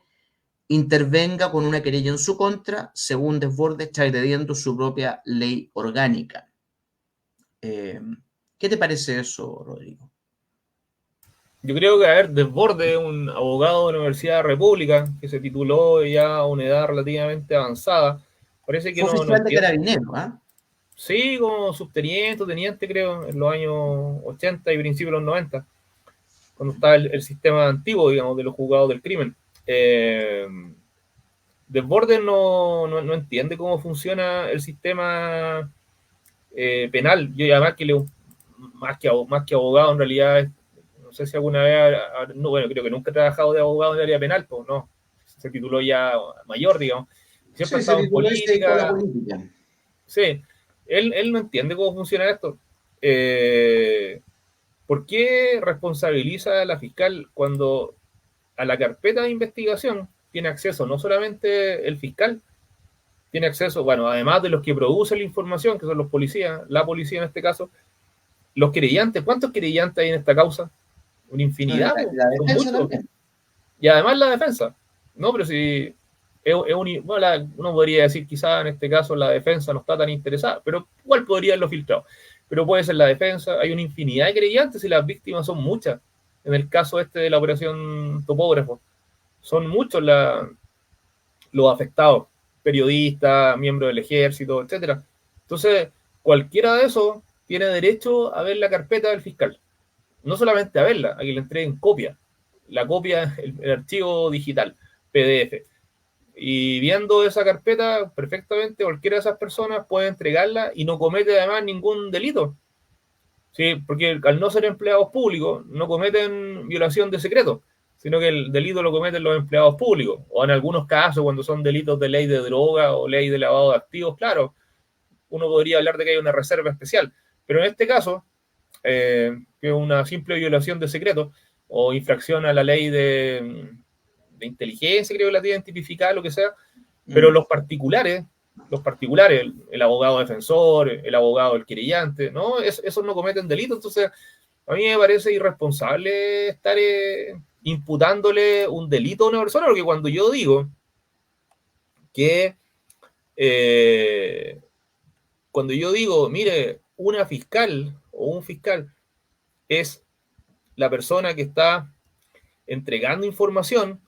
intervenga con una querella en su contra, según Desbordes, transgrediendo su propia ley orgánica. ¿Qué te parece eso, Rodrigo? Yo creo que, a ver, Desbordes, un abogado de la Universidad de República, que se tituló ya a una edad relativamente avanzada, parece que Fue no oficial de entiende. Carabineros, ¿ah? Sí, como subteniente, teniente, creo, en los años 80 y principios de los 90, cuando estaba el sistema antiguo, digamos, de los juzgados del crimen. Desbordes no entiende cómo funciona el sistema penal. Yo, además, más que abogado, en realidad, no sé si alguna vez, no, bueno, creo que nunca he trabajado de abogado en el área penal, pues no, se tituló ya mayor, digamos. Siempre ha Sí, se estado en tituló y se dedicó a la política. política. Sí, él no entiende cómo funciona esto. ¿Por qué responsabiliza a la fiscal cuando a la carpeta de investigación tiene acceso no solamente el fiscal, tiene acceso, bueno, además de los que producen la información, que son los policías, la policía en este caso, los querellantes? ¿Cuántos querellantes hay en esta causa? Una No, infinidad, la son defensa muchos. también. Y además la defensa. No, pero si bueno, uno podría decir quizá en este caso la defensa no está tan interesada, pero igual podría haberlo filtrado. Pero puede ser la defensa, hay una infinidad de querellantes y las víctimas son muchas. En el caso este de la operación Topógrafo, son muchos los afectados, periodistas, miembros del ejército, etcétera. Entonces, cualquiera de esos tiene derecho a ver la carpeta del fiscal. No solamente a verla, a que le entreguen copia. La copia, el archivo digital, PDF. Y viendo esa carpeta, perfectamente cualquiera de esas personas puede entregarla y no comete además ningún delito. Sí, porque al no ser empleados públicos, no cometen violación de secreto, sino que el delito lo cometen los empleados públicos. O en algunos casos, cuando son delitos de ley de droga o ley de lavado de activos, claro, uno podría hablar de que hay una reserva especial. Pero en este caso, que es una simple violación de secreto o infracción a la ley de inteligencia, creo que la tiene identificada, lo que sea, pero los particulares, el abogado defensor, el abogado del querellante, ¿no? Esos no cometen delito. Entonces, a mí me parece irresponsable estar imputándole un delito a una persona, porque cuando yo digo que, mire, una fiscal o un fiscal es la persona que está entregando información,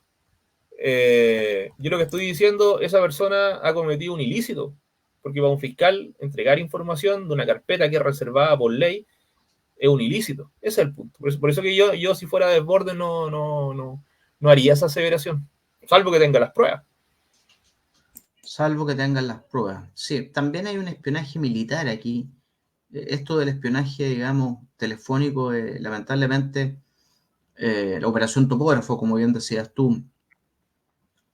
yo lo que estoy diciendo, esa persona ha cometido un ilícito, porque para un fiscal entregar información de una carpeta que es reservada por ley es un ilícito. Ese es el punto. Por eso que yo si fuera Desbordes no haría esa aseveración, salvo que tenga las pruebas. Salvo que tengan las pruebas. Sí, también hay un espionaje militar aquí. Esto del espionaje, digamos, telefónico, lamentablemente, la operación Topógrafo, como bien decías tú,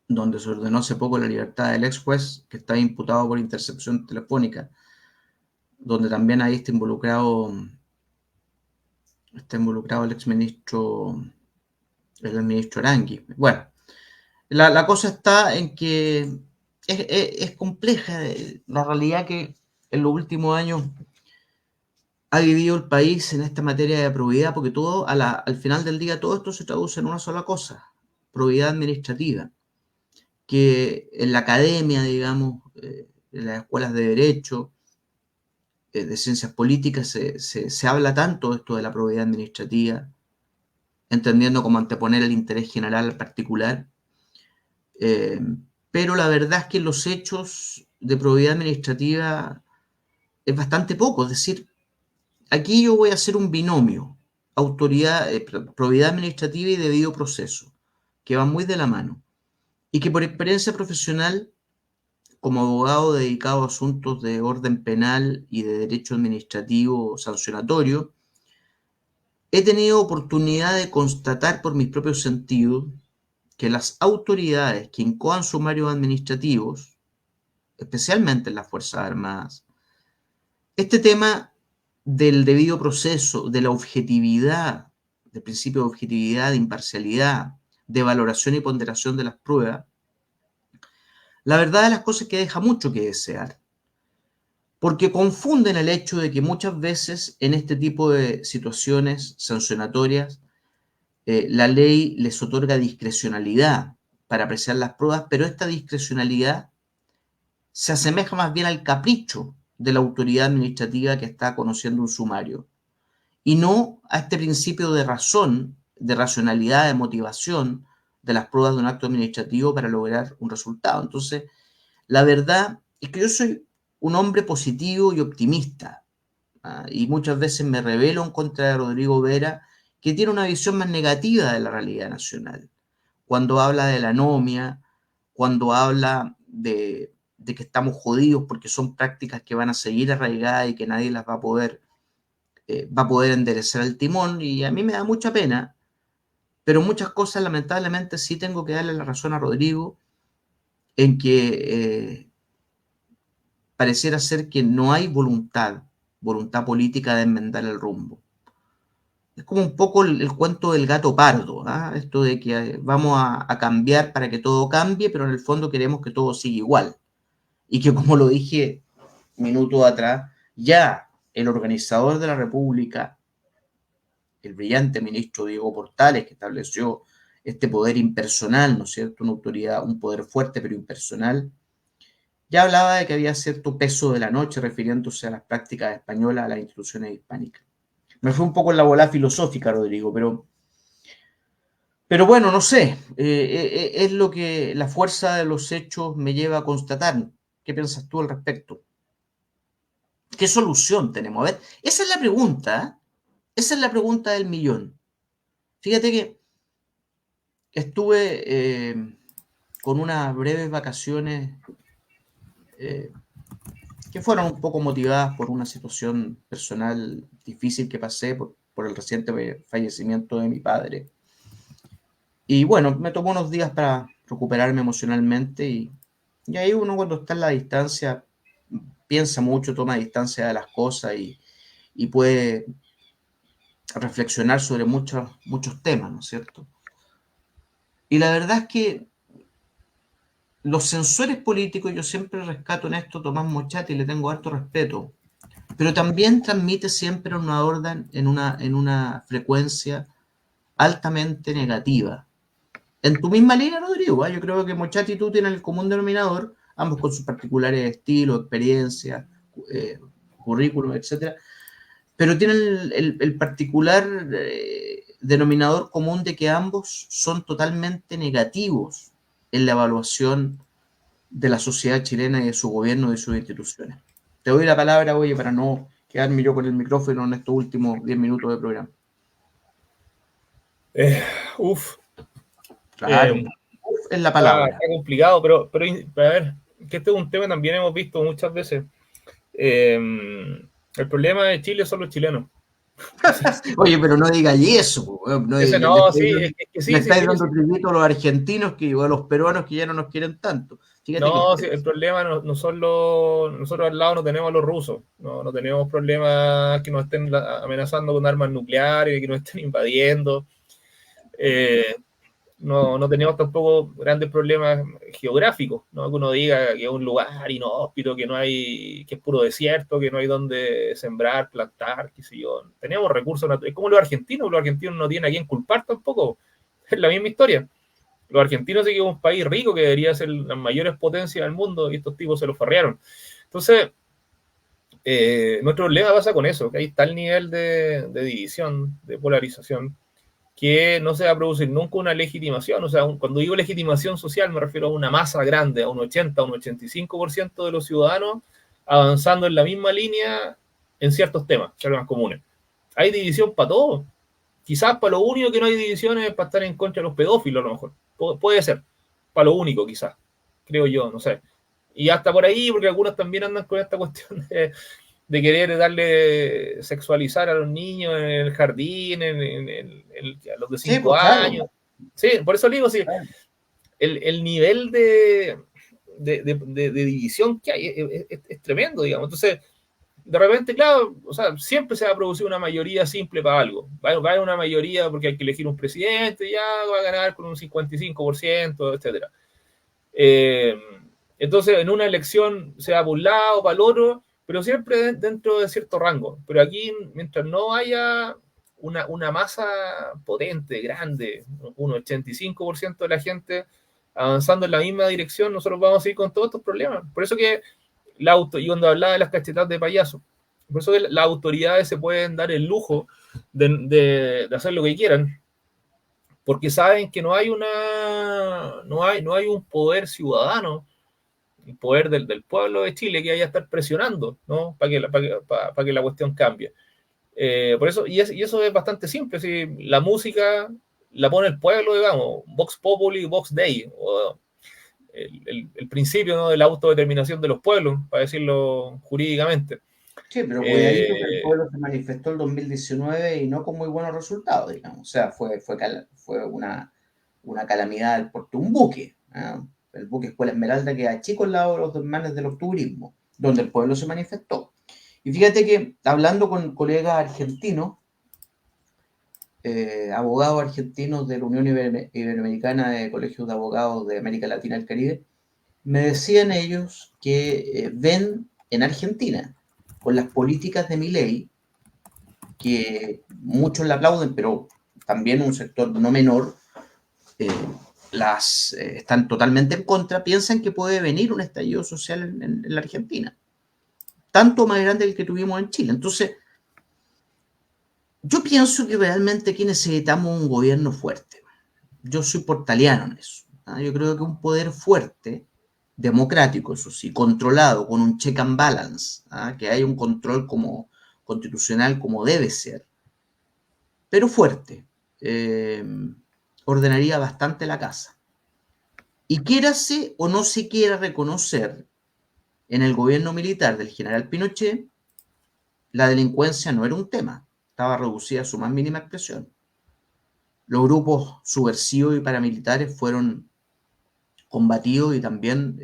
donde se ordenó hace poco la libertad del ex juez, que está imputado por intercepción telefónica, donde también ahí está involucrado el exministro Arangui. Bueno, la cosa está en que es compleja la realidad que en los últimos años ha vivido el país en esta materia de probidad, porque todo, al final del día, todo esto se traduce en una sola cosa: probidad administrativa, que en la academia, digamos, en las escuelas de derecho, de ciencias políticas, se habla tanto de esto de la probidad administrativa, entendiendo como anteponer el interés general al particular, pero la verdad es que en los hechos de probidad administrativa es bastante poco. Es decir, aquí yo voy a hacer un binomio: probidad administrativa y debido proceso, que van muy de la mano, y que por experiencia profesional, como abogado dedicado a asuntos de orden penal y de derecho administrativo sancionatorio, he tenido oportunidad de constatar por mis propios sentidos que las autoridades que incoan sumarios administrativos, especialmente en las Fuerzas Armadas, este tema del debido proceso, de la objetividad, del principio de objetividad, de imparcialidad, de valoración y ponderación de las pruebas, la verdad de las cosas es que deja mucho que desear, porque confunden el hecho de que muchas veces en este tipo de situaciones sancionatorias la ley les otorga discrecionalidad para apreciar las pruebas, pero esta discrecionalidad se asemeja más bien al capricho de la autoridad administrativa que está conociendo un sumario, y no a este principio de razón, de racionalidad, de motivación de las pruebas de un acto administrativo para lograr un resultado. Entonces, la verdad es que yo soy un hombre positivo y optimista, y muchas veces me rebelo en contra de Rodrigo Vera, que tiene una visión más negativa de la realidad nacional. Cuando habla de la anomia, cuando habla de que estamos jodidos porque son prácticas que van a seguir arraigadas y que nadie las va a poder enderezar el timón, y a mí me da mucha pena, pero muchas cosas lamentablemente sí tengo que darle la razón a Rodrigo, en que pareciera ser que no hay voluntad política de enmendar el rumbo. Es como un poco el cuento del gato pardo, esto de que vamos a cambiar para que todo cambie, pero en el fondo queremos que todo siga igual. Y que, como lo dije minutos atrás, ya el organizador de la República, el brillante ministro Diego Portales, que estableció este poder impersonal, ¿no es cierto?, una autoridad, un poder fuerte pero impersonal, ya hablaba de que había cierto peso de la noche refiriéndose a las prácticas españolas, a las instituciones hispánicas. Me fue un poco en la bola filosófica, Rodrigo, pero bueno, no sé, es lo que la fuerza de los hechos me lleva a constatar. ¿Qué piensas tú al respecto? ¿Qué solución tenemos? A ver, esa es la pregunta, esa es la pregunta del millón. Fíjate que estuve con unas breves vacaciones que fueron un poco motivadas por una situación personal difícil que pasé por el reciente fallecimiento de mi padre. Y bueno, me tomó unos días para recuperarme emocionalmente, y ahí uno, cuando está en la distancia, piensa mucho, toma distancia de las cosas y puede reflexionar sobre muchos temas, ¿no es cierto? Y la verdad es que los censores políticos, yo siempre rescato en esto Tomás Mochati, le tengo harto respeto, pero también transmite siempre una orden en una frecuencia altamente negativa. En tu misma línea, Rodrigo, yo creo que Mochati y tú tienen el común denominador, ambos con sus particulares estilos, experiencias, currículum, etcétera, pero tienen el particular denominador común de que ambos son totalmente negativos en la evaluación de la sociedad chilena y de su gobierno y de sus instituciones. Te doy la palabra, oye, para no quedarme yo con el micrófono en estos últimos 10 minutos de programa. Claro, es la palabra. Está complicado, pero a ver, que este es un tema que también hemos visto muchas veces. El problema de Chile son los chilenos. Oye, pero no digáis eso. No, estáis dando tributo a los argentinos o a los peruanos que ya no nos quieren tanto. Fíjate el problema no son nosotros al lado no tenemos a los rusos, no tenemos problemas que nos estén amenazando con armas nucleares, que nos estén invadiendo. No tenemos tampoco grandes problemas geográficos, ¿no? Que uno diga que es un lugar inhóspito, que no hay, que es puro desierto, que no hay donde sembrar, plantar, qué sé yo. Tenemos recursos naturales. Es como los argentinos no tienen a quién culpar tampoco. Es la misma historia. Los argentinos sí que es un país rico que debería ser las mayores potencias del mundo, y estos tipos se lo farrearon. Entonces, nuestro problema pasa con eso, que hay tal nivel de división, de polarización, que no se va a producir nunca una legitimación. O sea, cuando digo legitimación social me refiero a una masa grande, a un 80, a un 85% de los ciudadanos avanzando en la misma línea en ciertos temas comunes. Hay división para todo. Quizás para lo único que no hay división es para estar en contra de los pedófilos, a lo mejor. Puede ser. Para lo único, quizás. Creo yo, no sé. Y hasta por ahí, porque algunos también andan con esta cuestión de querer darle, sexualizar a los niños en el jardín, a los de 5 años. Claro. Sí, por eso digo, sí, claro. El nivel de división que hay es tremendo, digamos. Entonces, de repente, claro, o sea, siempre se va a producir una mayoría simple para algo. Va a haber una mayoría porque hay que elegir un presidente, ya va a ganar con un 55%, etcétera. Entonces, en una elección se va para un lado, para el otro, pero siempre dentro de cierto rango. Pero aquí, mientras no haya una masa potente, grande, un 85% de la gente avanzando en la misma dirección, nosotros vamos a ir con todos estos problemas. Por eso que y cuando hablaba de las cachetadas de payaso, por eso que las autoridades se pueden dar el lujo de hacer lo que quieran, porque saben que no hay un poder ciudadano, el poder del pueblo de Chile que vaya a estar presionando, ¿no? Para que la cuestión cambie. Por eso, y eso es bastante simple, ¿sí? La música la pone el pueblo, digamos, Vox Populi, Vox Dei, o el principio, ¿no?, de la autodeterminación de los pueblos, para decirlo jurídicamente. Sí, pero cuidadito que el pueblo se manifestó el 2019 y no con muy buenos resultados, digamos. O sea, fue una calamidad del porte de un buque, ¿eh? El buque Escuela Esmeralda queda chico al lado de los desmanes del octubrismo, donde el pueblo se manifestó. Y fíjate que hablando con colegas argentinos, abogados argentinos de la Unión Iberoamericana de Colegios de Abogados de América Latina y el Caribe, me decían ellos que ven en Argentina, con las políticas de Milei, que muchos le aplauden, pero también un sector no menor, están totalmente en contra, piensan que puede venir un estallido social en la Argentina, tanto más grande que el que tuvimos en Chile. Entonces, yo pienso que realmente aquí necesitamos un gobierno fuerte. Yo soy portaliano en eso, ¿no? Yo creo que un poder fuerte, democrático, eso sí, controlado, con un check and balance, ¿ah? Que haya un control como constitucional como debe ser, pero fuerte, ordenaría bastante la casa. Y quiérase o no se quiera reconocer, en el gobierno militar del general Pinochet, la delincuencia no era un tema, estaba reducida a su más mínima expresión. Los grupos subversivos y paramilitares fueron combatidos y también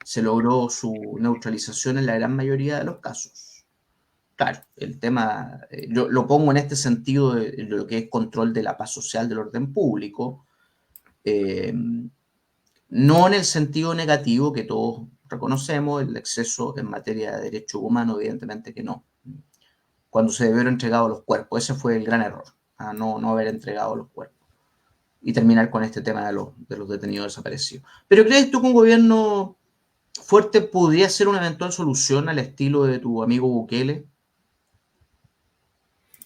se logró su neutralización en la gran mayoría de los casos. Claro, el tema, yo lo pongo en este sentido de lo que es control de la paz social, del orden público, no en el sentido negativo que todos reconocemos, el exceso en materia de derechos humanos, evidentemente que no. Cuando se debieron entregar los cuerpos, ese fue el gran error, no haber entregado los cuerpos y terminar con este tema de los detenidos desaparecidos. ¿Pero crees tú que un gobierno fuerte podría ser una eventual solución al estilo de tu amigo Bukele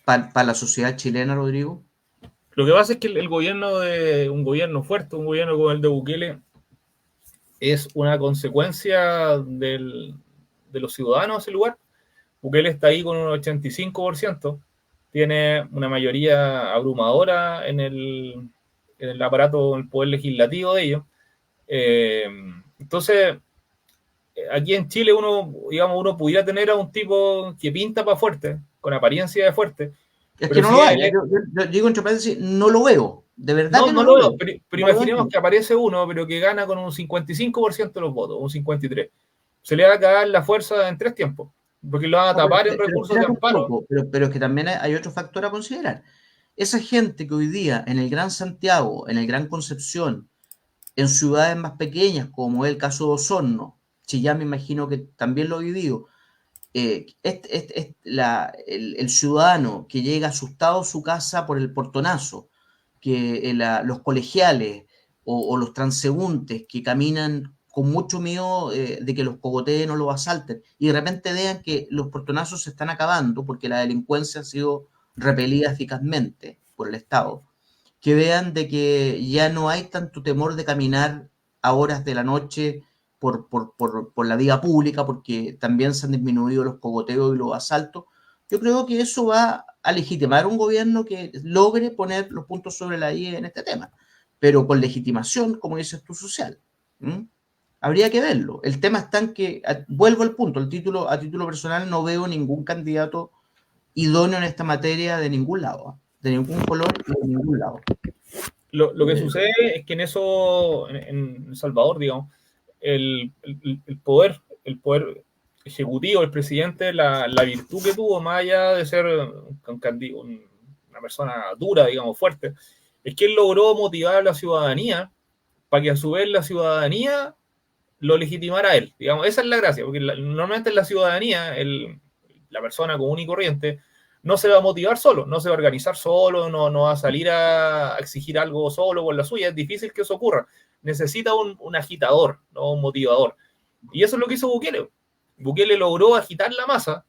para la sociedad chilena, Rodrigo? Lo que pasa es que un gobierno fuerte, un gobierno como el de Bukele, es una consecuencia de los ciudadanos de ese lugar. Bukele está ahí con un 85%, tiene una mayoría abrumadora en el aparato, en el poder legislativo de ellos. Entonces, aquí en Chile uno pudiera tener a un tipo que pinta para fuerte, con apariencia de fuerte. Es que no lo hay, yo digo entre paréntesis, no lo veo, de verdad que no lo veo. Pero imaginemos que aparece uno, pero que gana con un 55% de los votos, un 53%. Se le va a acabar la fuerza en 3 tiempos, porque lo van a tapar en recursos de amparo. Pero es que también hay otro factor a considerar. Esa gente que hoy día en el Gran Santiago, en el Gran Concepción, en ciudades más pequeñas, como es el caso de Osorno, Chillán me imagino que también lo ha vivido, el ciudadano que llega asustado a su casa por el portonazo, que los colegiales o los transeúntes que caminan con mucho miedo de que los cogoteen o los asalten, y de repente vean que los portonazos se están acabando porque la delincuencia ha sido repelida eficazmente por el Estado, que vean de que ya no hay tanto temor de caminar a horas de la noche por la vía pública, porque también se han disminuido los cogoteos y los asaltos. Yo creo que eso va a legitimar un gobierno que logre poner los puntos sobre la I en este tema, pero con legitimación, como dices tú, social. Habría que verlo. El tema está en que, vuelvo al punto, a título personal no veo ningún candidato idóneo en esta materia de ningún lado, de ningún color y de ningún lado. Lo que sucede es que en El Salvador, digamos, el poder ejecutivo, el presidente, la virtud que tuvo, más allá de ser una persona dura, digamos, fuerte, es que él logró motivar a la ciudadanía para que a su vez la ciudadanía lo legitimara a él. Digamos, esa es la gracia, porque normalmente en la ciudadanía, la persona común y corriente, no se va a motivar solo, no se va a organizar solo, no va a salir a exigir algo solo por la suya. Es difícil que eso ocurra. Necesita un agitador, ¿no? Un motivador. Y eso es lo que hizo Bukele. Bukele logró agitar la masa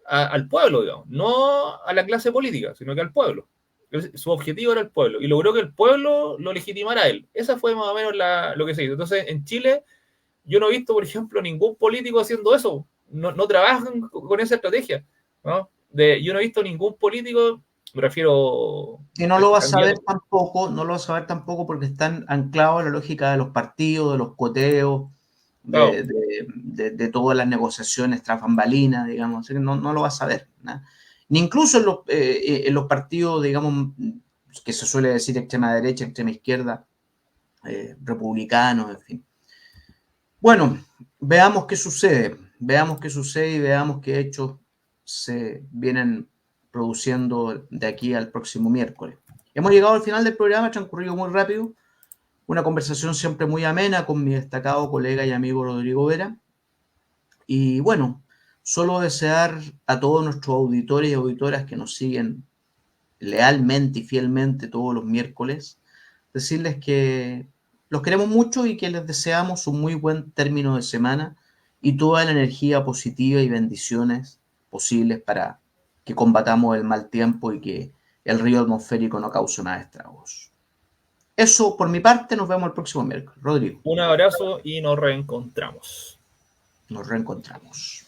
al pueblo, digamos, no a la clase política, sino que al pueblo. Su objetivo era el pueblo y logró que el pueblo lo legitimara a él. Esa fue más o menos lo que se hizo. Entonces, en Chile, yo no he visto, por ejemplo, ningún político haciendo eso. No trabajan con esa estrategia, ¿no? Yo no he visto ningún político, me refiero... Y no lo vas a ver tampoco, no lo vas a ver tampoco porque están anclados a la lógica de los partidos, de los coteos, de todas las negociaciones tras bambalinas, digamos. Así que no lo vas a ver, ¿no? Ni incluso en los partidos, digamos, que se suele decir extrema derecha, extrema izquierda, republicanos, en fin. Bueno, veamos qué sucede y veamos qué hechos se vienen produciendo de aquí al próximo miércoles. Hemos llegado al final del programa, ha transcurrido muy rápido, una conversación siempre muy amena con mi destacado colega y amigo Rodrigo Vera. Y bueno, solo desear a todos nuestros auditores y auditoras que nos siguen lealmente y fielmente todos los miércoles, decirles que los queremos mucho y que les deseamos un muy buen término de semana y toda la energía positiva y bendiciones posibles para que combatamos el mal tiempo y que el río atmosférico no cause más estragos. Eso por mi parte, nos vemos el próximo miércoles. Rodrigo. Un abrazo y nos reencontramos. Nos reencontramos.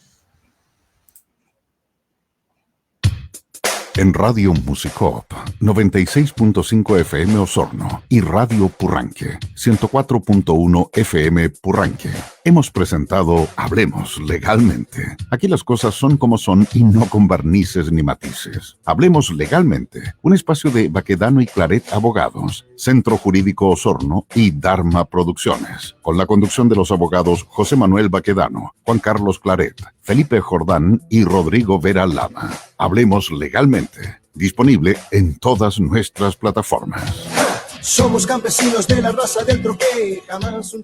En Radio Musicop 96.5 FM Osorno y Radio Purranque 104.1 FM Purranque hemos presentado Hablemos Legalmente. Aquí las cosas son como son y no con barnices ni matices. Hablemos Legalmente, un espacio de Baquedano y Claret Abogados, Centro Jurídico Osorno y Dharma Producciones, con la conducción de los abogados José Manuel Baquedano, Juan Carlos Claret, Felipe Jordán y Rodrigo Vera Lama. Hablemos Legalmente, disponible en todas nuestras plataformas. Somos campesinos de la raza del troquel, jamás un